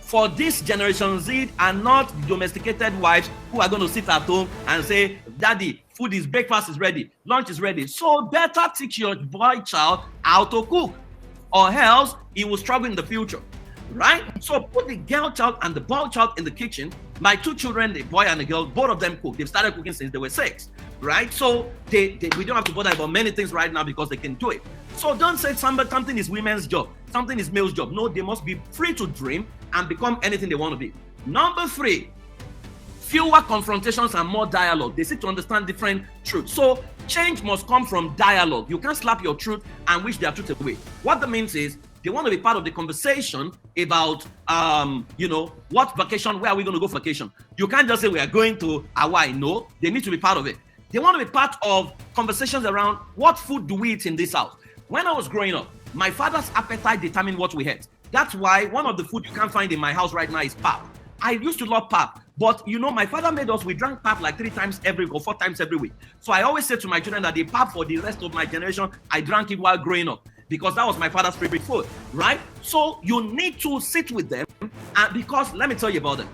for this Generation Z are not domesticated wives who are going to sit at home and say, Daddy, breakfast is ready, lunch is ready. So better teach your boy child how to cook, or else he will struggle in the future, right? So put the girl child and the boy child in the kitchen. My 2 children, the boy and the girl, both of them cook. They've started cooking since they were 6, right? So we don't have to bother about many things right now because they can do it. So don't say something is women's job, something is male's job. No, they must be free to dream and become anything they want to be. Number 3, fewer confrontations and more dialogue. They seek to understand different truths. So change must come from dialogue. You can't slap your truth and wish their truth away. What that means is they want to be part of the conversation about, what vacation, where are we going to go vacation? You can't just say we are going to Hawaii. No, they need to be part of it. They want to be part of conversations around what food do we eat in this house. When I was growing up, my father's appetite determined what we ate. That's why one of the food you can't find in my house right now is pap. I used to love pap, but my father made us, we drank pap like 3 times or 4 times every week. So I always say to my children that the pap for the rest of my generation, I drank it while growing up, because that was my father's favorite food, right? So you need to sit with them, because let me tell you about them.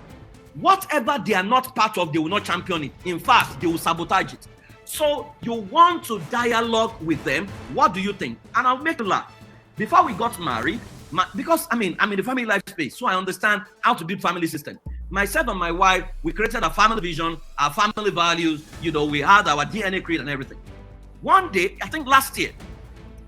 Whatever they are not part of, they will not champion it. In fact, they will sabotage it. So you want to dialogue with them. What do you think? And I'll make you laugh. Before we got married, because I'm in the family life space, so I understand how to build family system. Myself and my wife, we created a family vision, our family values, we had our DNA creed and everything. One day, I think last year,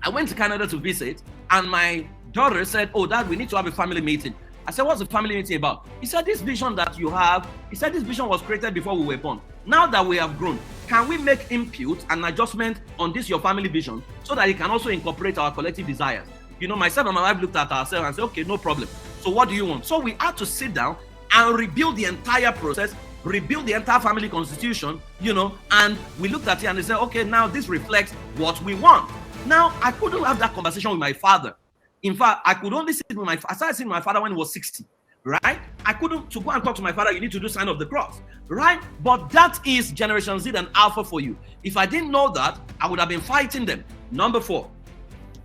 I went to Canada to visit, And my daughter said, oh, Dad, we need to have a family meeting. I said, what's the family meeting about? He said, this vision that you have, he said, this vision was created before we were born. Now that we have grown, can we make input and adjustment on this, your family vision, so that it can also incorporate our collective desires? You know, myself and my wife looked at ourselves and said, okay, no problem. So what do you want? So we had to sit down and rebuild the entire process, rebuild the entire family constitution, you know, and we looked at it and we said, okay, now this reflects what we want. Now, I couldn't have that conversation with my father. In fact, I could only sit with I started sitting with my father when he was 60, right? I couldn't, to go and talk to my father, you need to do sign of the cross, right? But that is Generation Z and Alpha for you. If I didn't know that, I would have been fighting them. Number 4,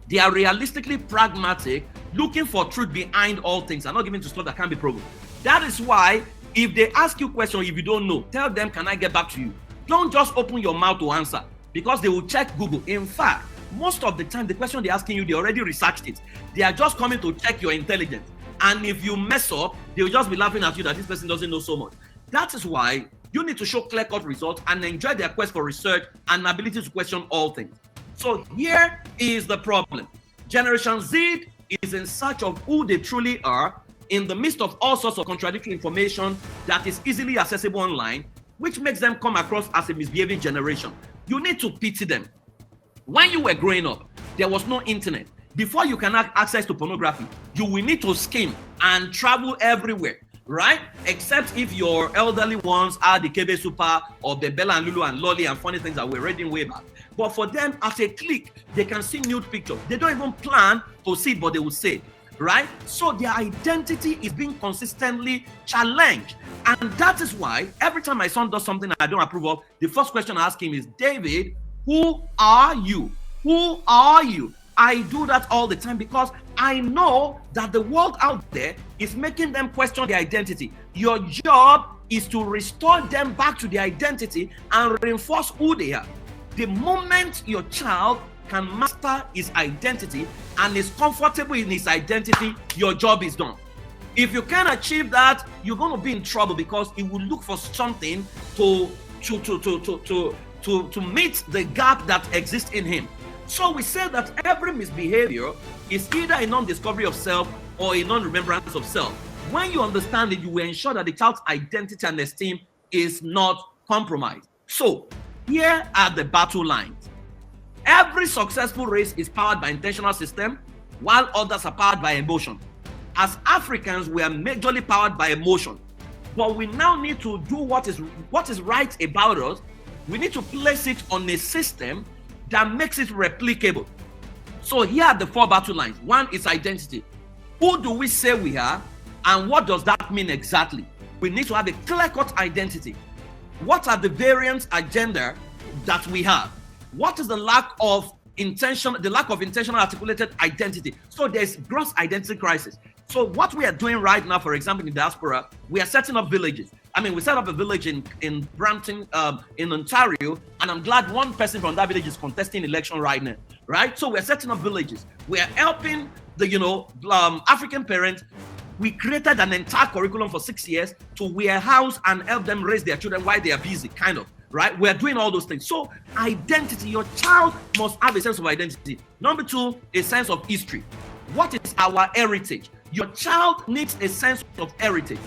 they are realistically pragmatic, looking for truth behind all things, and not giving to stuff that can't be proven. That is why, if they ask you a question, if you don't know, tell them, can I get back to you? Don't just open your mouth to answer, because they will check Google. In fact, most of the time, the question they're asking you, they already researched it. They are just coming to check your intelligence. And if you mess up, they'll just be laughing at you that this person doesn't know so much. That is why you need to show clear-cut results and enjoy their quest for research and ability to question all things. So here is the problem. Generation Z is in search of who they truly are in the midst of all sorts of contradictory information that is easily accessible online, which makes them come across as a misbehaving generation. You need to pity them. When you were growing up, there was no internet. Before you can have access to pornography, you will need to skim and travel everywhere, right? Except if your elderly ones are the Kebe Super or the Bella and Lulu and Lolly and funny things that we're reading way back. But for them, at a click, they can see nude pictures. They don't even plan to see it, but they will say it, right? So their identity is being consistently challenged. And that is why every time my son does something I don't approve of, the first question I ask him is, David, who are you? Who are you? I do that all the time because I know that the world out there is making them question their identity. Your job is to restore them back to their identity and reinforce who they are. The moment your child can master his identity and is comfortable in his identity, your job is done. If you can't achieve that, you're going to be in trouble because he will look for something to meet the gap that exists in him. So we say that every misbehavior is either a non-discovery of self or a non-remembrance of self. When you understand it, you will ensure that the child's identity and esteem is not compromised. So here are the battle lines. Every successful race is powered by intentional system, while others are powered by emotion. As Africans, we are majorly powered by emotion, but we now need to do what is right about us. We need to place it on a system that makes it replicable. So here are the 4 battle lines. 1 is identity. Who do we say we are, and what does that mean exactly? We need to have a clear-cut identity. What are the variant agenda that we have? What is the lack of intentional articulated identity? So there's gross identity crisis. So what we are doing right now, for example, in diaspora, we are setting up villages. I mean, we set up a village in Brampton, in Ontario, and I'm glad one person from that village is contesting election right now, right? So we're setting up villages. We are helping the, African parents. We created an entire curriculum for 6 years to warehouse and help them raise their children while they are busy, kind of, right? We're doing all those things. So identity, your child must have a sense of identity. Number 2, a sense of history. What is our heritage? Your child needs a sense of heritage.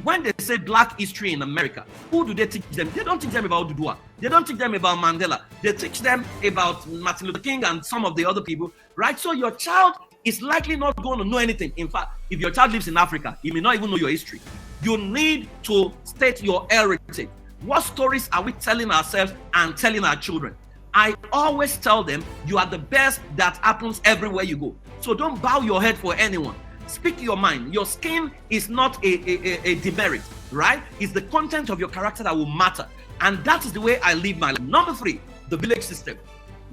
When they say Black history in America, who do they teach them? They don't teach them about Dudua. They don't teach them about Mandela. They teach them about Martin Luther King and some of the other people, right? So your child is likely not going to know anything. In fact, if your child lives in Africa, he may not even know your history. You need to state your heritage. What stories are we telling ourselves and telling our children? I always tell them, you are the best that happens everywhere you go. So don't bow your head for anyone. Speak your mind. Your skin is not a demerit, right? It's the content of your character that will matter. And that is the way I live my life. Number 3, the village system.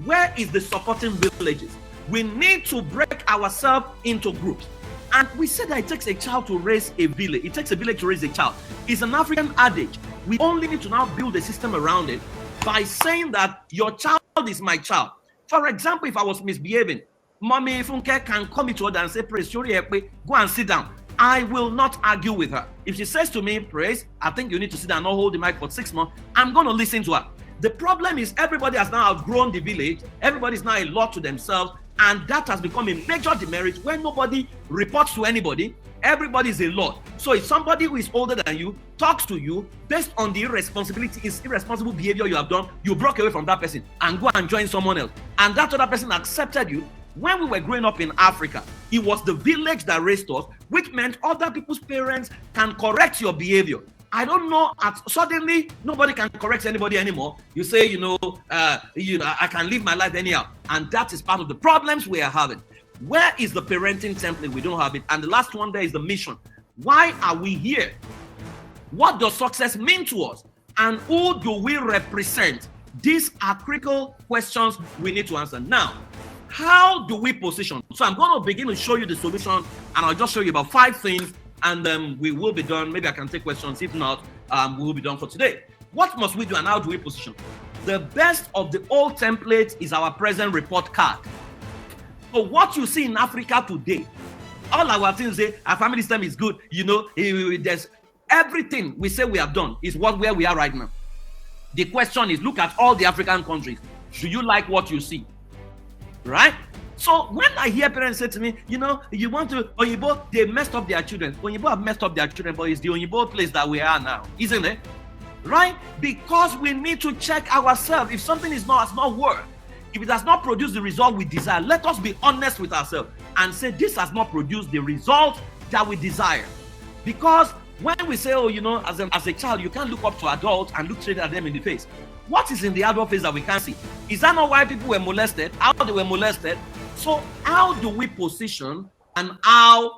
Where is the supporting villages? We need to break ourselves into groups. And we said that it takes a child to raise a village. It takes a village to raise a child. It's an African adage. We only need to now build a system around it by saying that your child is my child. For example, if I was misbehaving, Mommy Funke can come to her and say, Praise, go and sit down. I will not argue with her. If she says to me, Praise, I think you need to sit down and not hold the mic for 6 months, I'm going to listen to her. The problem is everybody has now outgrown the village. Everybody is now a lot to themselves. And that has become a major demerit where nobody reports to anybody. Everybody is a lot. So if somebody who is older than you talks to you based on the irresponsible behavior you have done, you broke away from that person and go and join someone else. And that other person accepted you. When we were growing up in Africa, it was the village that raised us, which meant other people's parents can correct your behavior. I don't know, suddenly nobody can correct anybody anymore. You say, I can live my life anyhow. And that is part of the problems we are having. Where is the parenting template? We don't have it. And the last one there is the mission. Why are we here? What does success mean to us? And who do we represent? These are critical questions we need to answer. Now, how do we position? So I'm going to begin to show you the solution, and I'll just show you about 5 things, and we will be done. Maybe I can take questions. If not, we will be done for today. What must we do and how do we position? The best of the old template is our present report card. So what you see in Africa today, all our things say our family system is good. There's everything we say we have done is where we are right now. The question is, look at all the African countries. Do you like what you see? Right? So when I hear parents say to me, you want to Oyibo, they messed up their children. Oyibo have messed up their children, but it's the Oyibo place that we are now, isn't it? Right? Because we need to check ourselves. If something has not worked, if it has not produced the result we desire, let us be honest with ourselves and say this has not produced the result that we desire. Because when we say, as a child, you can't look up to adults and look straight at them in the face. What is in the adult face that we can't see? Is that not why people were molested? How they were molested? So how do we position and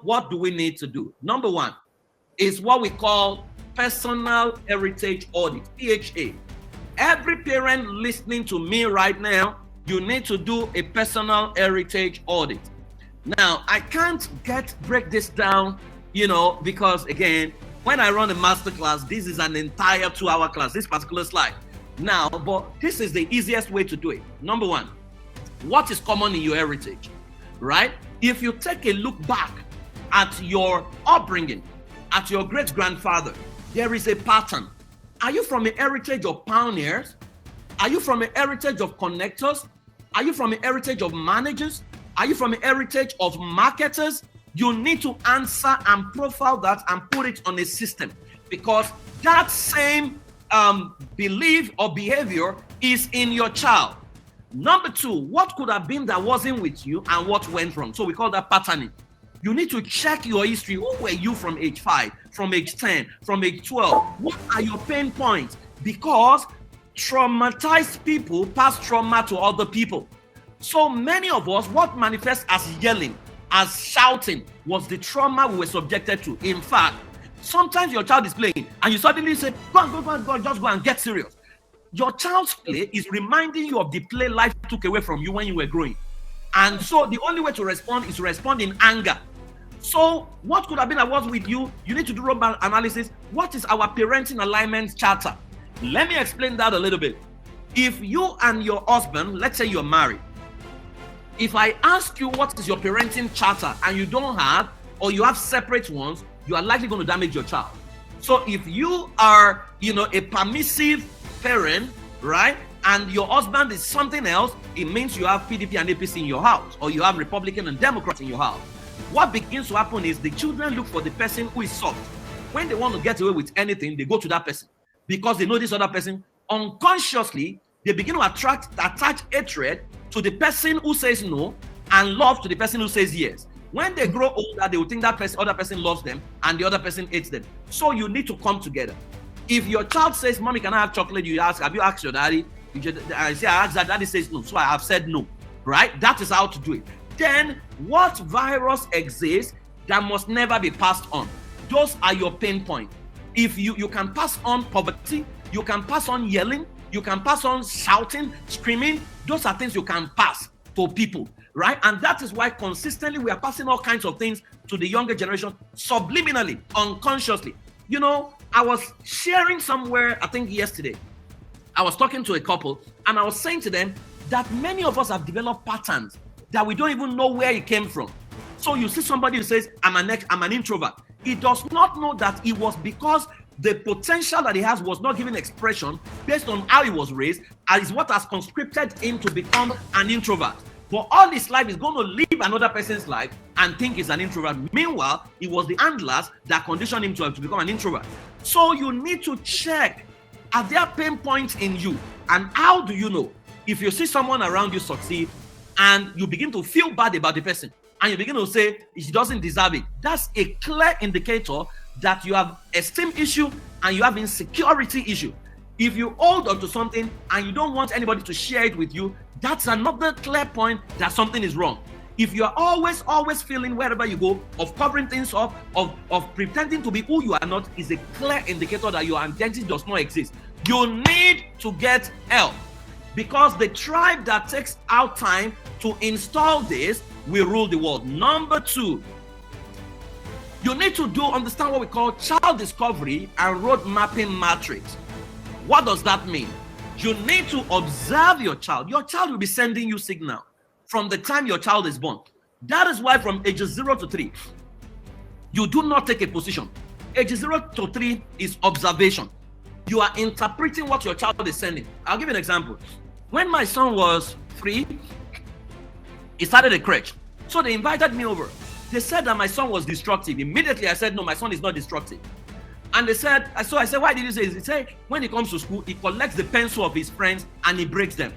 what do we need to do? Number 1 is what we call personal heritage audit, PHA. Every parent listening to me right now, you need to do a personal heritage audit. Now, I can't break this down, because again, when I run a masterclass, this is an entire 2-hour class, this particular slide. Now, but this is the easiest way to do it. Number 1, what is common in your heritage, right? If you take a look back at your upbringing, at your great-grandfather, there is a pattern. Are you from a heritage of pioneers? Are you from a heritage of connectors? Are you from a heritage of managers? Are you from a heritage of marketers? You need to answer and profile that and put it on a system, because that same belief or behavior is in your child. Number 2, what could have been that wasn't with you and what went wrong? So we call that patterning. You need to check your history. Who were you from age 5, from age 10, from age 12? What are your pain points? Because traumatized people pass trauma to other people. So many of us, what manifests as yelling, as shouting, was the trauma we were subjected to. In fact, sometimes your child is playing and you suddenly say, go, just go and get serious. Your child's play is reminding you of the play life took away from you when you were growing. And so the only way to respond is to respond in anger. So what could have been that was with you? You need to do robot analysis. What is our parenting alignment charter? Let me explain that a little bit. If you and your husband, let's say you're married, if I ask you what is your parenting charter and you don't have, or you have separate ones, you are likely going to damage your child. So if you are, a permissive parent, right, and your husband is something else, it means you have PDP and APC in your house, or you have Republican and Democrat in your house. What begins to happen is the children look for the person who is soft. When they want to get away with anything, they go to that person because they know this other person. Unconsciously, they begin to attach hatred to the person who says no and love to the person who says yes. When they grow older, they will think that other person loves them and the other person hates them. So you need to come together. If your child says, "Mommy, can I have chocolate?" You ask, "Have you asked your daddy?" I say, "I asked that." Daddy says no. So I have said no. Right? That is how to do it. Then what virus exists that must never be passed on? Those are your pain points. If you can pass on poverty, you can pass on yelling, you can pass on shouting, screaming. Those are things you can pass to people, right? And that is why consistently we are passing all kinds of things to the younger generation subliminally, unconsciously. I was sharing somewhere, I think yesterday, I was talking to a couple and I was saying to them that many of us have developed patterns that we don't even know where it came from. So you see somebody who says, I'm an introvert. He does not know that it was because the potential that he has was not given expression based on how he was raised, and is what has conscripted him to become an introvert. but all his life is going to live another person's life and think he's an introvert. Meanwhile, it was the handlers that conditioned him to become an introvert. So you need to check, are there pain points in you? And how do you know? If you see someone around you succeed and you begin to feel bad about the person and you begin to say he doesn't deserve it, that's a clear indicator that you have esteem issue and you have insecurity issue. If you hold on to something and you don't want anybody to share it with you, that's another clear point that something is wrong. If you're always feeling wherever you go of covering things up, of pretending to be who you are not, is a clear indicator that your identity does not exist. You need to get help, because the tribe that takes out time to install this will rule the world. Number 2, you need to understand what we call child discovery and road mapping matrix. What does that mean? You need to observe your child. Your child will be sending you signal from the time your child is born. That is why from ages 0 to 3, you do not take a position. Ages 0 to 3 is observation. You are interpreting what your child is sending. I'll give you an example. When my son was 3, he started a crèche. So they invited me over. They said that my son was destructive. Immediately I said, no, my son is not destructive. And they said, so I said, why did you say this? He said, when he comes to school, he collects the pencil of his friends and he breaks them.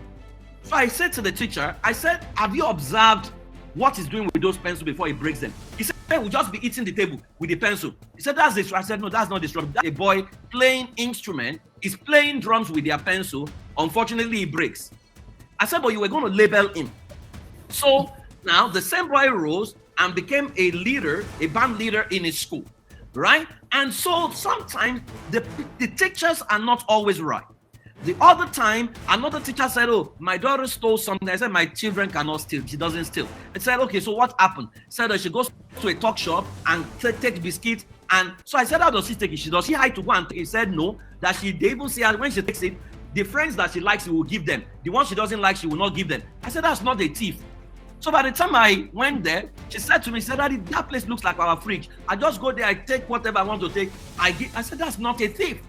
So I said to the teacher, I said, have you observed what he's doing with those pencils before he breaks them? He said, we'll just be eating the table with the pencil. He said, that's this. I said, no, that's not disruptive. That's a boy playing instrument, is playing drums with their pencil. Unfortunately, he breaks. I said, but you were going to label him. So now the same boy rose and became a leader, a band leader in his school, right? And so sometimes the teachers are not always right. The other time, another teacher said, oh, my daughter stole something. I said, my children cannot steal. She doesn't steal. I said, okay, so what happened? Said that she goes to a talk shop and takes biscuits. And so I said, how does she take it? Does she hide to go and take it? He said, no, that they even see her when she takes it, the friends that she likes, she will give them. The ones she doesn't like, she will not give them. I said, that's not a thief. So by the time I went there, she said to me, Daddy, that place looks like our fridge. I just go there, I take whatever I want to take. I said, that's not a thief.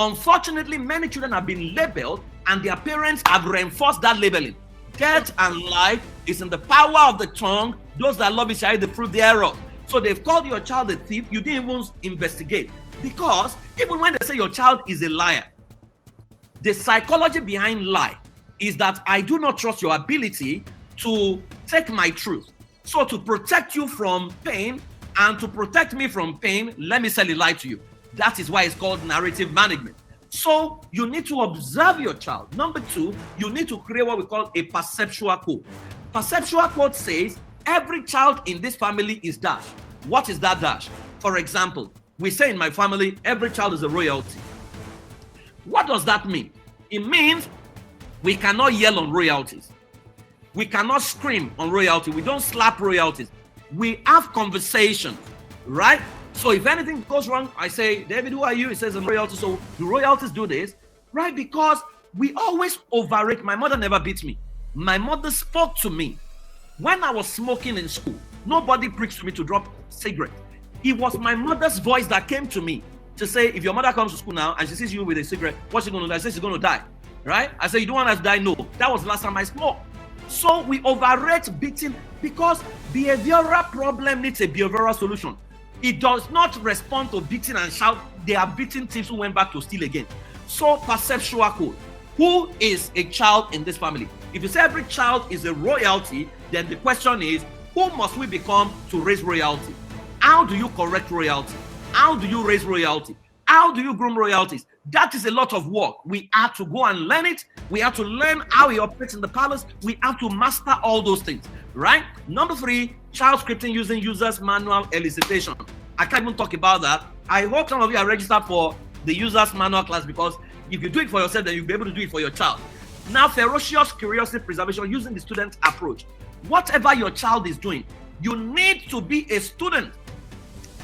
Unfortunately, many children have been labeled and their parents have reinforced that labeling. Death and life is in the power of the tongue. Those that love it shall eat the fruit thereof. So they've called your child a thief. You didn't even investigate. Because even when they say your child is a liar, the psychology behind lie is that I do not trust your ability to take my truth. So to protect you from pain and to protect me from pain, let me sell a lie to you. That is why it's called narrative management. So you need to observe your child. Number 2, you need to create what we call a perceptual code. Perceptual code says every child in this family is dash. What is that dash? For example, we say in my family, every child is a royalty. What does that mean? It means we cannot yell on royalties. We cannot scream on royalty. We don't slap royalties. We have conversations, right? So if anything goes wrong, I say, David, who are you? He says, I'm royalty. So the royalties do this, right? Because we always overrate. My mother never beat me. My mother spoke to me. When I was smoking in school, nobody preached to me to drop cigarette. It was my mother's voice that came to me to say, if your mother comes to school now and she sees you with a cigarette, what's she going to do? I say, she's going to die, right? I say, you don't want her to die? No. That was the last time I smoked. So we overrate beating because behavioral problem needs a behavioral solution. It does not respond to beating and shout. They are beating thieves who went back to steal again. So perceptual code. Who is a child in this family? If you say every child is a royalty, then the question is, who must we become to raise royalty? How do you correct royalty? How do you raise royalty? How do you groom royalties? That is a lot of work. We have to go and learn it. We have to learn how he operates in the palace. We have to master all those things, right? Number 3, child scripting using users manual elicitation. I can't even talk about that. I hope some of you are registered for the users manual class, because if you do it for yourself, then you'll be able to do it for your child. Now, ferocious curiosity preservation using the student approach. Whatever your child is doing, you need to be a student,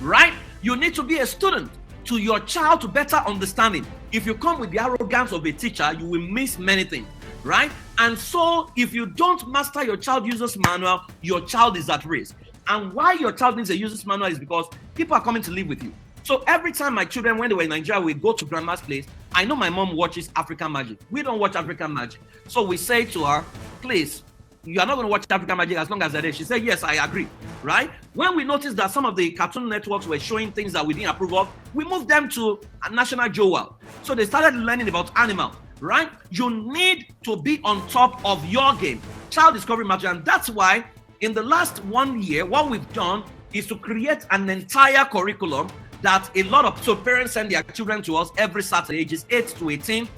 right? You need to be a student to your child to better understand it. If you come with the arrogance of a teacher, you will miss many things, right? And so if you don't master your child user's manual, your child is at risk. And why your child needs a user's manual is because people are coming to live with you. So every time my children, when they were in Nigeria, we go to grandma's place, I know my mom watches African Magic. We don't watch African Magic. So we say to her, please, you are not going to watch African Magic as long as they're there. She said, yes, I agree, right? When we noticed that some of the cartoon networks were showing things that we didn't approve of, we moved them to National Joel. So they started learning about animals, right? You need to be on top of your game. Child discovery matters, and that's why in the last 1 year, what we've done is to create an entire curriculum that a lot of, so parents send their children to us every Saturday, ages 8 to 18,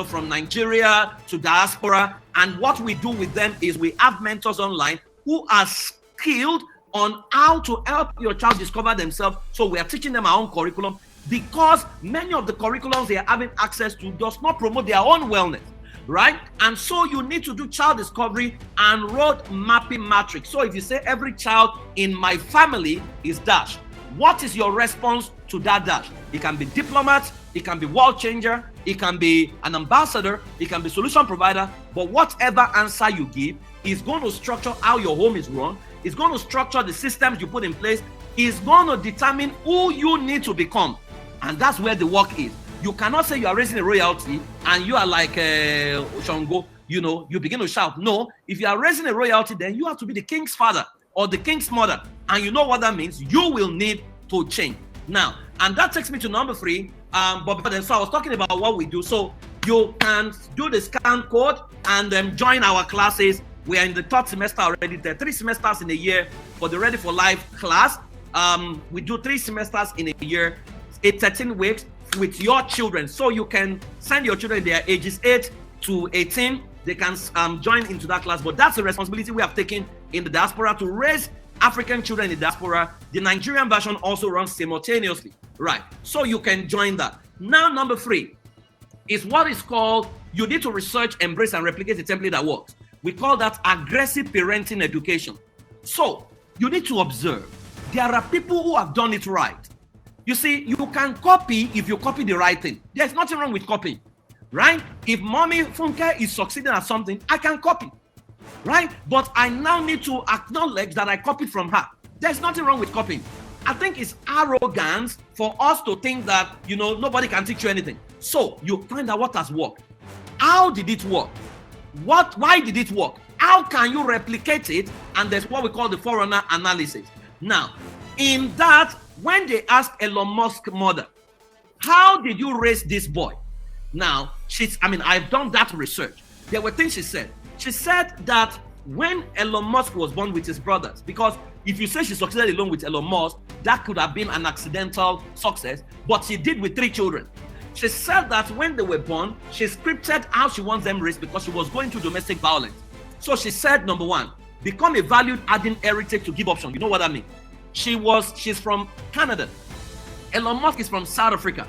from Nigeria to diaspora. And what we do with them is we have mentors online who are skilled on how to help your child discover themselves. So we are teaching them our own curriculum, because many of the curriculums they are having access to does not promote their own wellness, right? And so you need to do child discovery and road mapping matrix. So if you say every child in my family is dash, what is your response to that dash? It can be diplomat, it can be world changer, it can be an ambassador, it can be solution provider, but whatever answer you give is going to structure how your home is run, it's going to structure the systems you put in place, it's going to determine who you need to become. And that's where the work is. You cannot say you are raising a royalty and you are like Shango, you begin to shout. No, if you are raising a royalty, then you have to be the king's father or the king's mother. And you know what that means? You will need to change. Now, and that takes me to number 3. But then, so I was talking about what we do. So you can do the scan code and then join our classes. We are in the 3rd semester already. There are 3 semesters in a year for the Ready for Life class. We do 3 semesters in a year, 13 weeks with your children. So you can send your children, their ages 8 to 18. They can join into that class. But that's a responsibility we have taken in the diaspora to raise African children in the diaspora. The Nigerian version also runs simultaneously, right? So you can join that. Now, number 3 is what is called, you need to research, embrace, and replicate the template that works. We call that aggressive parenting education. So you need to observe. There are people who have done it right. You see, you can copy if you copy the right thing. There's nothing wrong with copying, right? If Mommy Funke is succeeding at something, I can copy, right? But I now need to acknowledge that I copied from her. There's nothing wrong with copying. I think it's arrogance for us to think that, nobody can teach you anything. So you find out what has worked. How did it work? Why did it work? How can you replicate it? And there's what we call the forerunner analysis. Now, in that, when they asked Elon Musk's mother, how did you raise this boy? Now, I've done that research. There were things she said. She said that when Elon Musk was born with his brothers, because if you say she succeeded alone with Elon Musk, that could have been an accidental success, but she did with 3 children. She said that when they were born, she scripted how she wants them raised because she was going through domestic violence. So she said, number 1, become a value-adding heritage to give option. You know what I mean? She's from Canada. Elon Musk is from South Africa.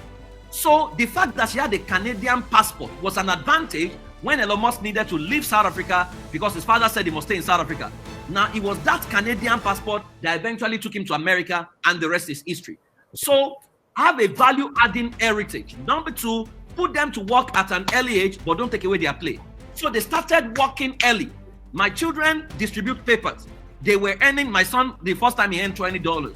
So the fact that she had a Canadian passport was an advantage when Elon Musk needed to leave South Africa because his father said he must stay in South Africa. Now, it was that Canadian passport that eventually took him to America, and the rest is history. So have a value-adding heritage. Number 2, put them to work at an early age, but don't take away their play. So they started working early. My children distribute papers. They were earning, my son, the first time he earned $20.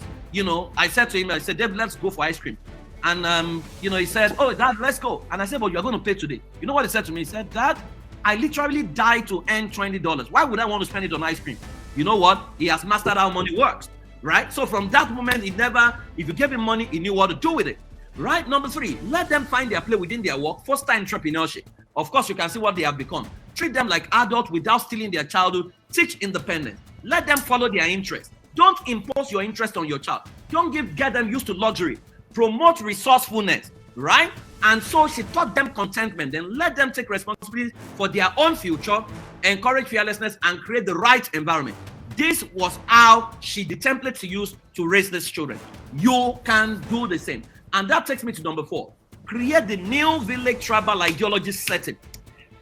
I said to him, Dave, let's go for ice cream. And, he said, oh, Dad, let's go. And I said, but you're going to pay today. You know what he said to me? He said, Dad, I literally died to earn $20. Why would I want to spend it on ice cream? You know what? He has mastered how money works, right? So from that moment, if you gave him money, he knew what to do with it, right? Number 3, let them find their play within their work. Foster entrepreneurship. Of course, you can see what they have become. Treat them like adults without stealing their childhood. Teach independence. Let them follow their interests. Don't impose your interest on your child. Don't get them used to luxury. Promote resourcefulness, right? And so she taught them contentment. Then let them take responsibility for their own future, encourage fearlessness, and create the right environment. This was how the template to use to raise these children. You can do the same. And that takes me to number 4. Create the new village tribal ideology setting.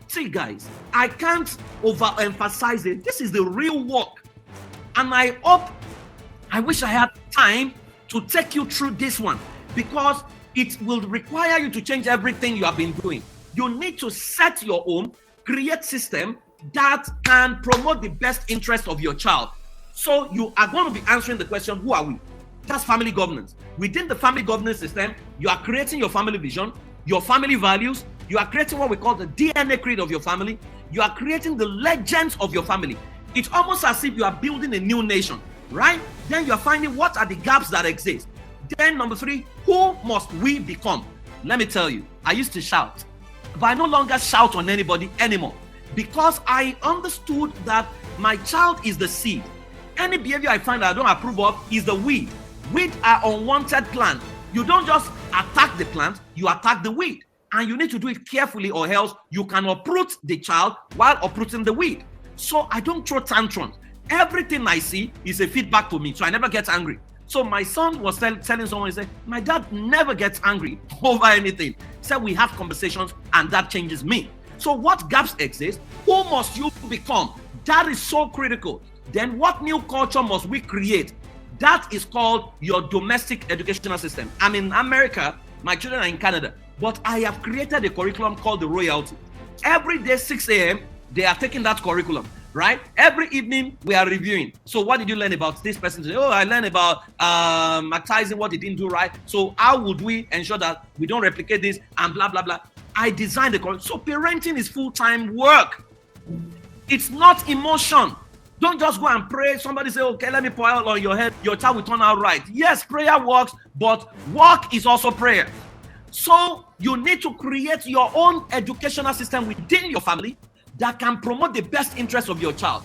See, guys, I can't overemphasize it. This is the real work. And I wish I had time to take you through this one, because it will require you to change everything you have been doing. You need to set your own, create system that can promote the best interest of your child. So you are going to be answering the question, who are we? That's family governance. Within the family governance system, you are creating your family vision, your family values. You are creating what we call the DNA creed of your family. You are creating the legends of your family. It's almost as if you are building a new nation, right? Then you are finding what are the gaps that exist. Then number 3, who must we become? Let me tell you, I used to shout, but I no longer shout on anybody anymore because I understood that my child is the seed. Any behavior I find that I don't approve of is the weed. Weeds are unwanted plants. You don't just attack the plant, you attack the weed. And you need to do it carefully or else you can uproot the child while uprooting the weed. So I don't throw tantrums. Everything I see is a feedback to me, so I never get angry. So my son was telling someone, he said, my dad never gets angry over anything. He said, we have conversations and that changes me. So what gaps exist? Who must you become? That is so critical. Then what new culture must we create? That is called your domestic educational system. I'm in America, my children are in Canada, but I have created a curriculum called the Royalty. Every day, 6 a.m., they are taking that curriculum, right? Every evening, we are reviewing. So what did you learn about this person today? Oh, I learned about advertising what they didn't do right. So how would we ensure that we don't replicate this and blah, blah, blah. I designed the curriculum. So parenting is full-time work. It's not emotion. Don't just go and pray. Somebody say, okay, let me pour oil on your head. Your child will turn out right. Yes, prayer works, but work is also prayer. So you need to create your own educational system within your family that can promote the best interest of your child.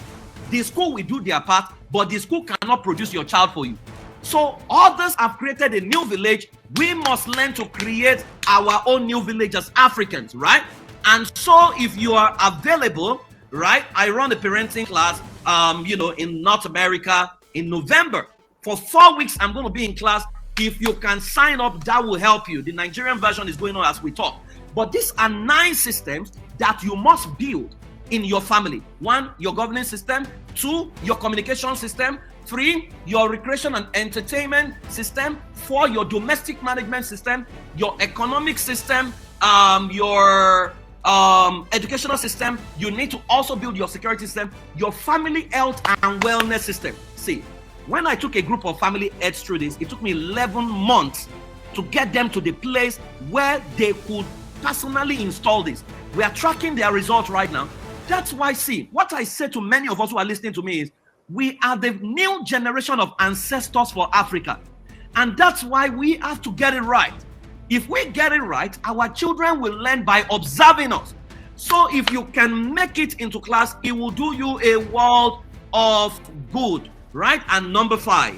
The school will do their part, but the school cannot produce your child for you. So others have created a new village. We must learn to create our own new village as Africans, right? And so if you are available, right? I run a parenting class, in North America in November. For 4 weeks, I'm going to be in class. If you can sign up, that will help you. The Nigerian version is going on as we talk. But these are 9 systems that you must build in your family. 1, your governance system. 2, your communication system. 3, your recreation and entertainment system. 4, your domestic management system. Your economic system. Your educational system. You need to also build your security system, your family health and wellness system. See, when I took a group of family heads through this, it took me 11 months to get them to the place where they could personally install this. We are tracking their results right now. That's why, see, what I say to many of us who are listening to me is, we are the new generation of ancestors for Africa. And that's why we have to get it right. If we get it right, our children will learn by observing us. So if you can make it into class, it will do you a world of good, right? And number 5,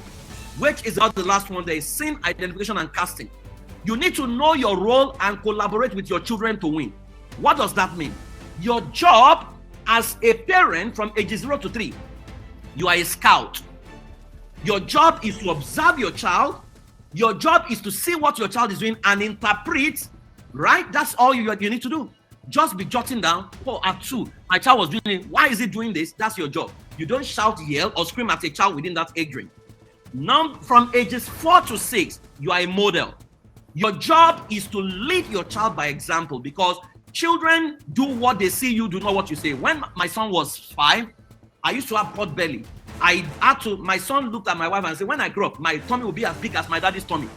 which is the last one, there is sin identification and casting. You need to know your role and collaborate with your children to win. What does that mean? Your job as a parent from ages 0 to 3, you are a scout. Your job is to observe your child. Your job is to see what your child is doing and interpret, right? That's all you need to do. Just be jotting down, oh, at 2, my child was doing it. Why is he doing this? That's your job. You don't shout, yell, or scream at a child within that age range. Now, from ages 4 to 6, you are a model. Your job is to lead your child by example because children do what they see you do, not what you say. When my son was 5, I used to have pot belly. My son looked at my wife and said, when I grow up, my tummy will be as big as my daddy's tummy.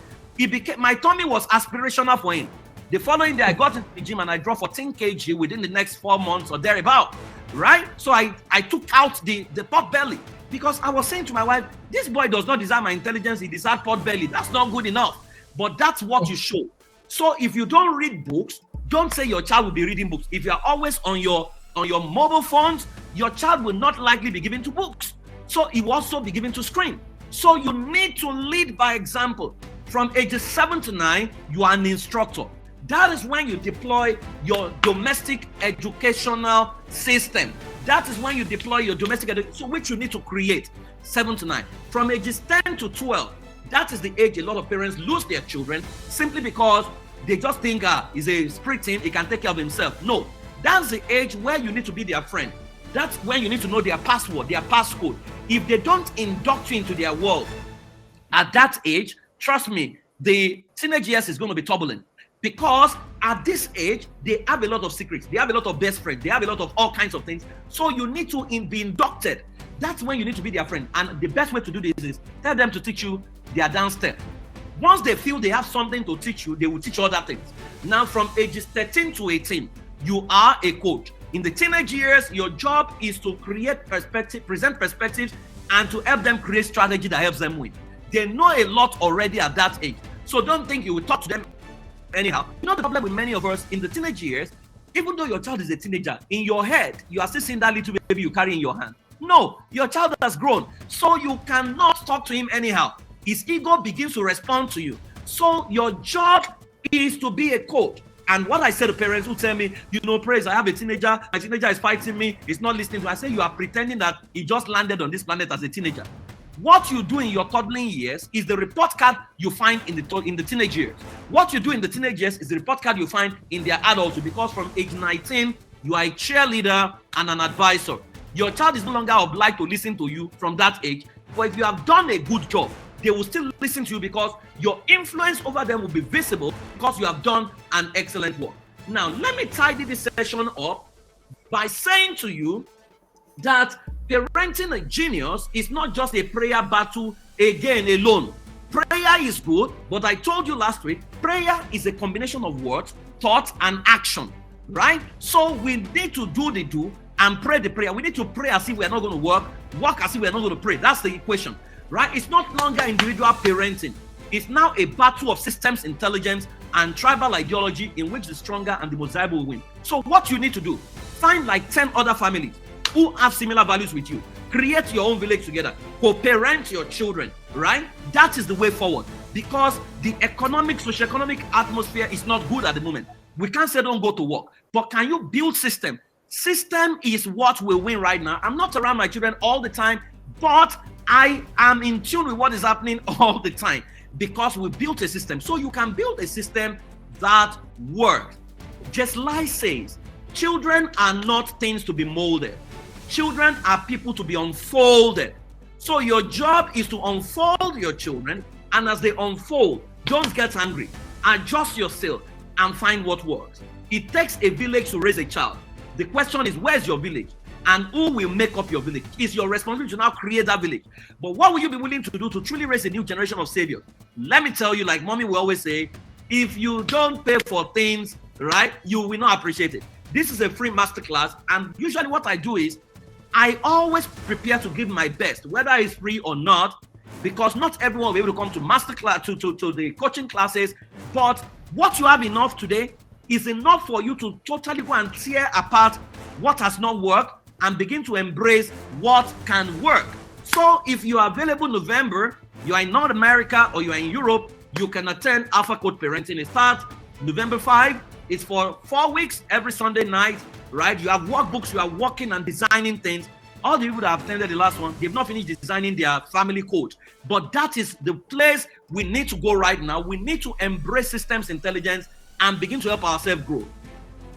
My tummy was aspirational for him. The following day, I got into the gym and I dropped 14 kg within the next 4 months or thereabout, right? So I took out the pot belly because I was saying to my wife, this boy does not deserve my intelligence, he deserves pot belly. That's not good enough. But that's what you show. So if you don't read books, don't say your child will be reading books. If you are always on your mobile phones, your child will not likely be given to books. So he will also be given to screen. So you need to lead by example. From ages 7 to 9, you are an instructor. That is when you deploy your domestic educational system. That is when you deploy your domestic education, so which you need to create, 7 to 9. From ages 10 to 12, that is the age a lot of parents lose their children simply because they just think he's a spirit team, he can take care of himself. No, that's the age where you need to be their friend. That's when you need to know their password, their passcode. If they don't induct you into their world at that age, trust me, the teenage years is going to be turbulent because at this age, they have a lot of secrets. They have a lot of best friends. They have a lot of all kinds of things. So you need to be inducted. That's when you need to be their friend. And the best way to do this is tell them to teach you their dance step. Once they feel they have something to teach you, they will teach other things. Now, from ages 13 to 18, you are a coach. In the teenage years, your job is to create perspective, present perspectives, and to help them create strategy that helps them win. They know a lot already at that age. So don't think you will talk to them anyhow. You know the problem with many of us in the teenage years, even though your child is a teenager, in your head, you are still seeing that little baby you carry in your hand. No, your child has grown. So you cannot talk to him anyhow. His ego begins to respond to you. So your job is to be a coach. And what I say to parents who tell me, you know, Praise, I have a teenager, my teenager is fighting me, he's not listening to me. I say, you are pretending that he just landed on this planet as a teenager. What you do in your toddling years is the report card you find in the teenage years. What you do in the teenage years is the report card you find in their adulthood, because from age 19, you are a cheerleader and an advisor. Your child is no longer obliged to listen to you from that age, but if you have done a good job, they will still listen to you because your influence over them will be visible because you have done an excellent work. Now, let me tidy this session up by saying to you that parenting a genius is not just a prayer battle again alone. Prayer is good, but I told you last week, prayer is a combination of words, thought, and action, right? So we need to do the do and pray the prayer. We need to pray as if we are not going to work as if we are not going to pray. That's the equation, right? It's not longer individual parenting. It's now a battle of systems intelligence and tribal ideology in which the stronger and the most valuable will win. So what you need to do, find like 10 other families who have similar values with you. Create your own village together. Co-parent your children, right? That is the way forward, because the socioeconomic atmosphere is not good at the moment. We can't say don't go to work, but can you build system? System is what will win right now. I'm not around my children all the time, but I am in tune with what is happening all the time because we built a system. So you can build a system that works. Just like says, children are not things to be molded. Children are people to be unfolded. So your job is to unfold your children, and as they unfold, don't get angry. Adjust yourself and find what works. It takes a village to raise a child. The question is, where's your village? And who will make up your village? It's your responsibility to now create that village. But what will you be willing to do to truly raise a new generation of saviors? Let me tell you, like mommy will always say, if you don't pay for things, right, you will not appreciate it. This is a free masterclass, and usually what I do is I always prepare to give my best, whether it's free or not, because not everyone will be able to come to masterclass, to the coaching classes. But what you have enough today is enough for you to totally go and tear apart what has not worked and begin to embrace what can work. So if you are available November, you are in North America or you are in Europe, you can attend Alpha Code Parenting. It starts November 5. It's for 4 weeks, every Sunday night, right? You have workbooks, you are working and designing things. All the people that have attended the last one, they've not finished designing their family code. But that is the place we need to go right now. We need to embrace systems intelligence and begin to help ourselves grow.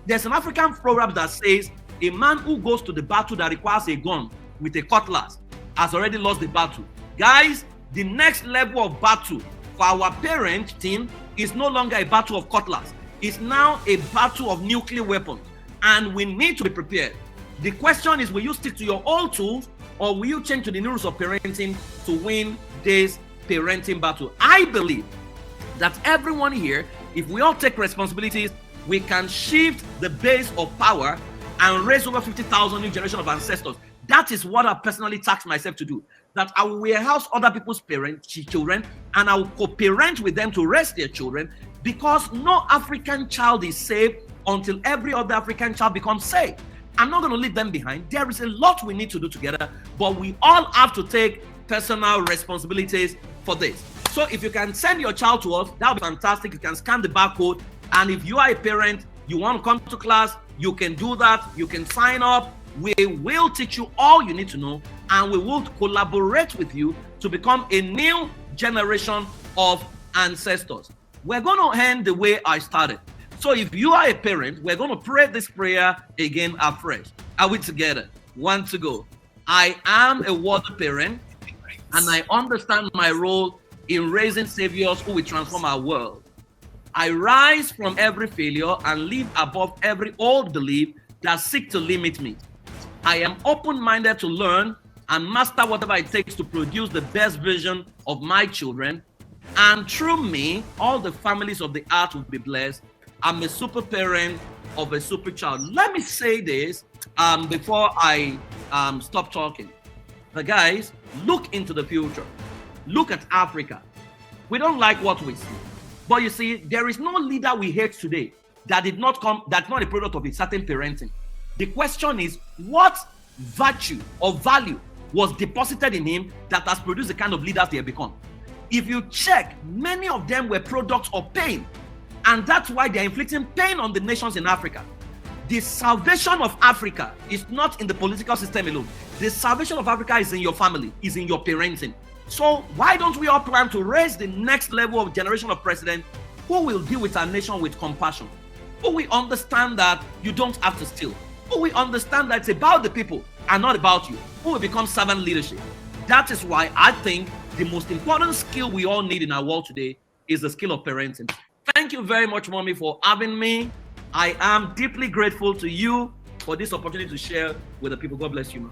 There's an African proverb that says, a man who goes to the battle that requires a gun with a cutlass has already lost the battle. Guys, the next level of battle for our parent team is no longer a battle of cutlass. It's now a battle of nuclear weapons, and we need to be prepared. The question is, will you stick to your old tools, or will you change to the new rules of parenting to win this parenting battle? I believe that everyone here, if we all take responsibilities, we can shift the base of power and raise over 50,000 new generation of ancestors. That is what I personally tasked myself to do. That I will warehouse other people's children, and I will co-parent with them to raise their children, because no African child is safe until every other African child becomes safe. I'm not going to leave them behind. There is a lot we need to do together, but we all have to take personal responsibilities for this. So if you can send your child to us, that would be fantastic. You can scan the barcode, and if you are a parent, you want to come to class, you can do that. You can sign up. We will teach you all you need to know, and we will collaborate with you to become a new generation of ancestors. We're going to end the way I started. So if you are a parent, we're going to pray this prayer again afresh. Are we together? 1 to go. I am a water parent, and I understand my role in raising saviors who will transform our world. I rise from every failure and live above every old belief that seeks to limit me. I am open-minded to learn and master whatever it takes to produce the best version of my children. And through me, all the families of the earth will be blessed. I'm a super parent of a super child. Let me say this before I stop talking. But guys, look into the future. Look at Africa. We don't like what we see. But you see, there is no leader we hate today that's not a product of a certain parenting. The question is, what virtue or value was deposited in him that has produced the kind of leaders they have become? If you check, many of them were products of pain. And that's why they're inflicting pain on the nations in Africa. The salvation of Africa is not in the political system alone. The salvation of Africa is in your family, is in your parenting. So why don't we all plan to raise the next level of generation of president who will deal with our nation with compassion? Who will understand that you don't have to steal? Who will understand that it's about the people and not about you? Who will become servant leadership? That is why I think the most important skill we all need in our world today is the skill of parenting. Thank you very much, Mommy, for having me. I am deeply grateful to you for this opportunity to share with the people. God bless you, man.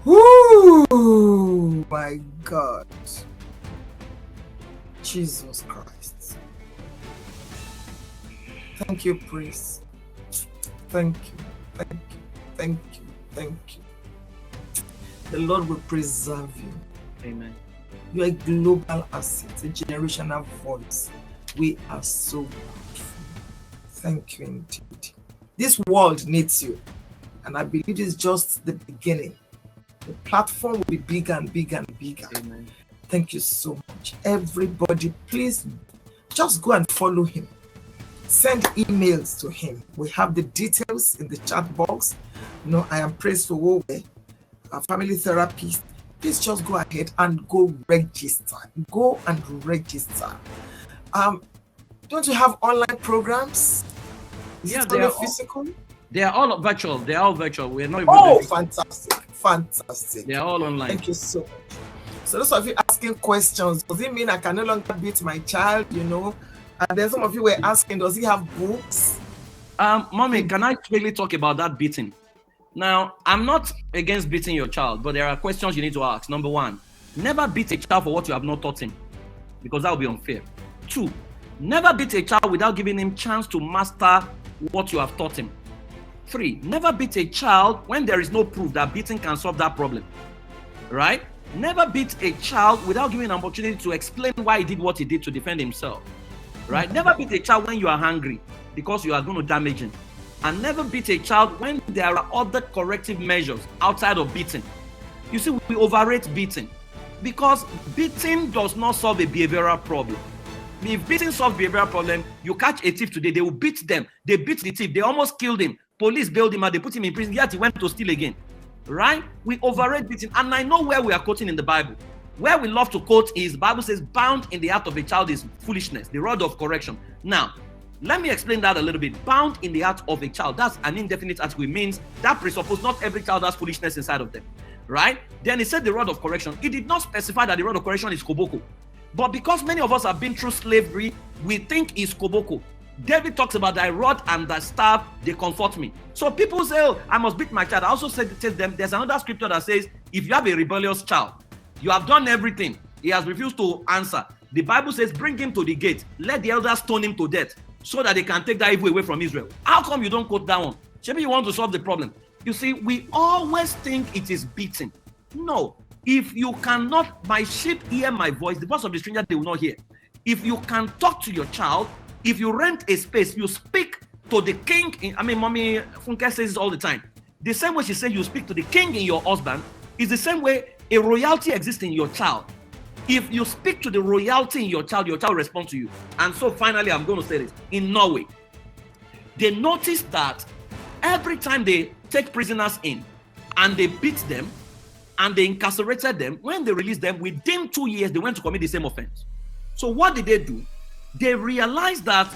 Ooh, my God. Jesus Christ. Thank you, priest. Thank you. Thank you. Thank you. Thank you. The Lord will preserve you. Amen. You are a global asset, a generational voice. We are so grateful. Thank you indeed. This world needs you. And I believe it's just the beginning. The platform will be bigger and bigger and bigger. Amen. Thank you so much. Everybody, please just go and follow him. Send emails to him. We have the details in the chat box. You know, I am Praise for Wowe, a family therapist. Please just go ahead and go register. Go and register. Don't you have online programs? Is it only physical? They are all virtual. They are all virtual. We're not even. Oh, fantastic. Fantastic. They are all online. Thank you so much. So those of you asking questions, does it mean I can no longer beat my child, you know? And then some of you were asking, does he have books? Mommy, can I quickly talk about that beating? Now, I'm not against beating your child, but there are questions you need to ask. Number one, never beat a child for what you have not taught him, because that would be unfair. Two, never beat a child without giving him chance to master what you have taught him. Three, never beat a child when there is no proof that beating can solve that problem. Right? Never beat a child without giving an opportunity to explain why he did what he did to defend himself. Right? Never beat a child when you are hungry because you are going to damage him. And never beat a child when there are other corrective measures outside of beating. You see, we overrate beating because beating does not solve a behavioral problem. If beating solves behavioral problem, you catch a thief today, they will beat them. They beat the thief. They almost killed him. Police bailed him out. They put him in prison. Yet he went to steal again. Right? We overrate beating. And I know where we are quoting in the Bible. Where we love to quote is, the Bible says, bound in the heart of a child is foolishness, the rod of correction. Now, let me explain that a little bit. Bound in the heart of a child. That's an indefinite article. It means that presupposes not every child has foolishness inside of them. Right? Then he said the rod of correction. He did not specify that the rod of correction is koboko. But because many of us have been through slavery, we think it's koboko. David talks about thy rod and thy staff, they comfort me. So people say, oh, I must beat my child. I also said to them, there's another scripture that says, if you have a rebellious child, you have done everything, he has refused to answer. The Bible says, bring him to the gate. Let the elders stone him to death so that they can take that evil away from Israel. How come you don't quote that one? Maybe you want to solve the problem. You see, we always think it is beating. No. If you cannot, my sheep hear my voice, the voice of the stranger they will not hear. If you can talk to your child, if you rent a space, you speak to the king. Mommy Funke says this all the time. The same way she says you speak to the king in your husband is the same way a royalty exists in your child. If you speak to the royalty in your child responds to you. And so finally, I'm going to say this. In Norway, they noticed that every time they take prisoners in and they beat them and they incarcerated them, when they released them, within 2 years, they went to commit the same offense. So what did they do? They realized that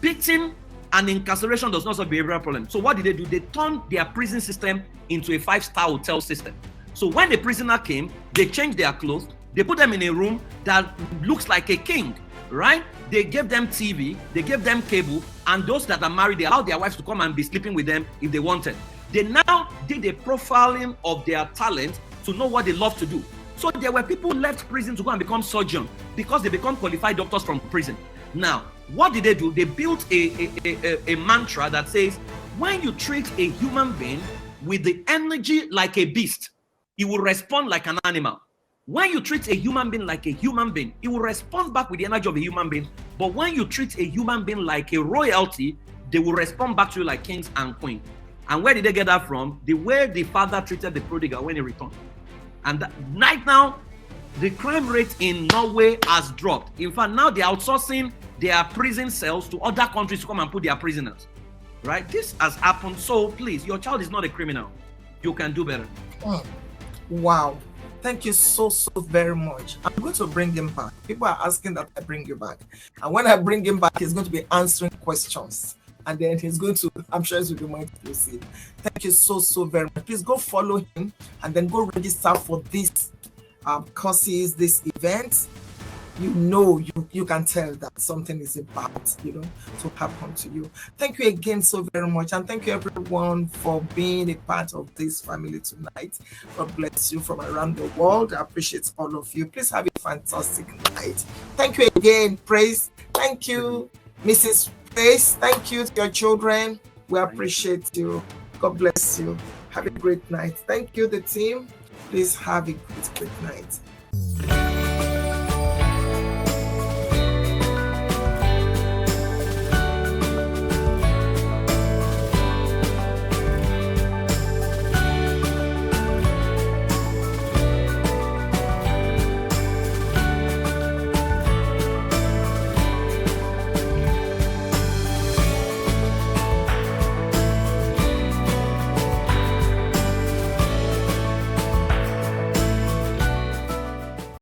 beating and incarceration does not solve behavioral problem. So what did they do? They turned their prison system into a 5-star hotel system. So when the prisoner came, they changed their clothes. They put them in a room that looks like a king, right? They gave them TV, they gave them cable, and those that are married, they allowed their wives to come and be sleeping with them if they wanted. They now did a profiling of their talent to know what they love to do. So there were people who left prison to go and become surgeons because they become qualified doctors from prison. Now, what did they do? They built a mantra that says, when you treat a human being with the energy like a beast, he will respond like an animal. When you treat a human being like a human being, he will respond back with the energy of a human being. But when you treat a human being like a royalty, they will respond back to you like kings and queens. And where did they get that from? The way the father treated the prodigal when he returned. And right now, the crime rate in Norway has dropped. In fact, now they're outsourcing their prison cells to other countries to come and put their prisoners. Right? This has happened. So please, your child is not a criminal. You can do better. Wow. Thank you so very much. I'm going to bring him back. People are asking that I bring you back. And when I bring him back, he's going to be answering questions. And then he's going to, I'm sure he'll be more inclusive. Thank you so very much. Please go follow him and then go register for this courses, this event. You can tell that something is about to happen to you. Thank you again so very much, and thank you everyone for being a part of this family tonight. God bless you from around the world. I appreciate all of you. Please have a fantastic night. Thank you again, Praise. Thank you, Mrs. Praise. Thank you to your children. We appreciate you. God bless you. Have a great night. Thank you, the team. Please have a great night.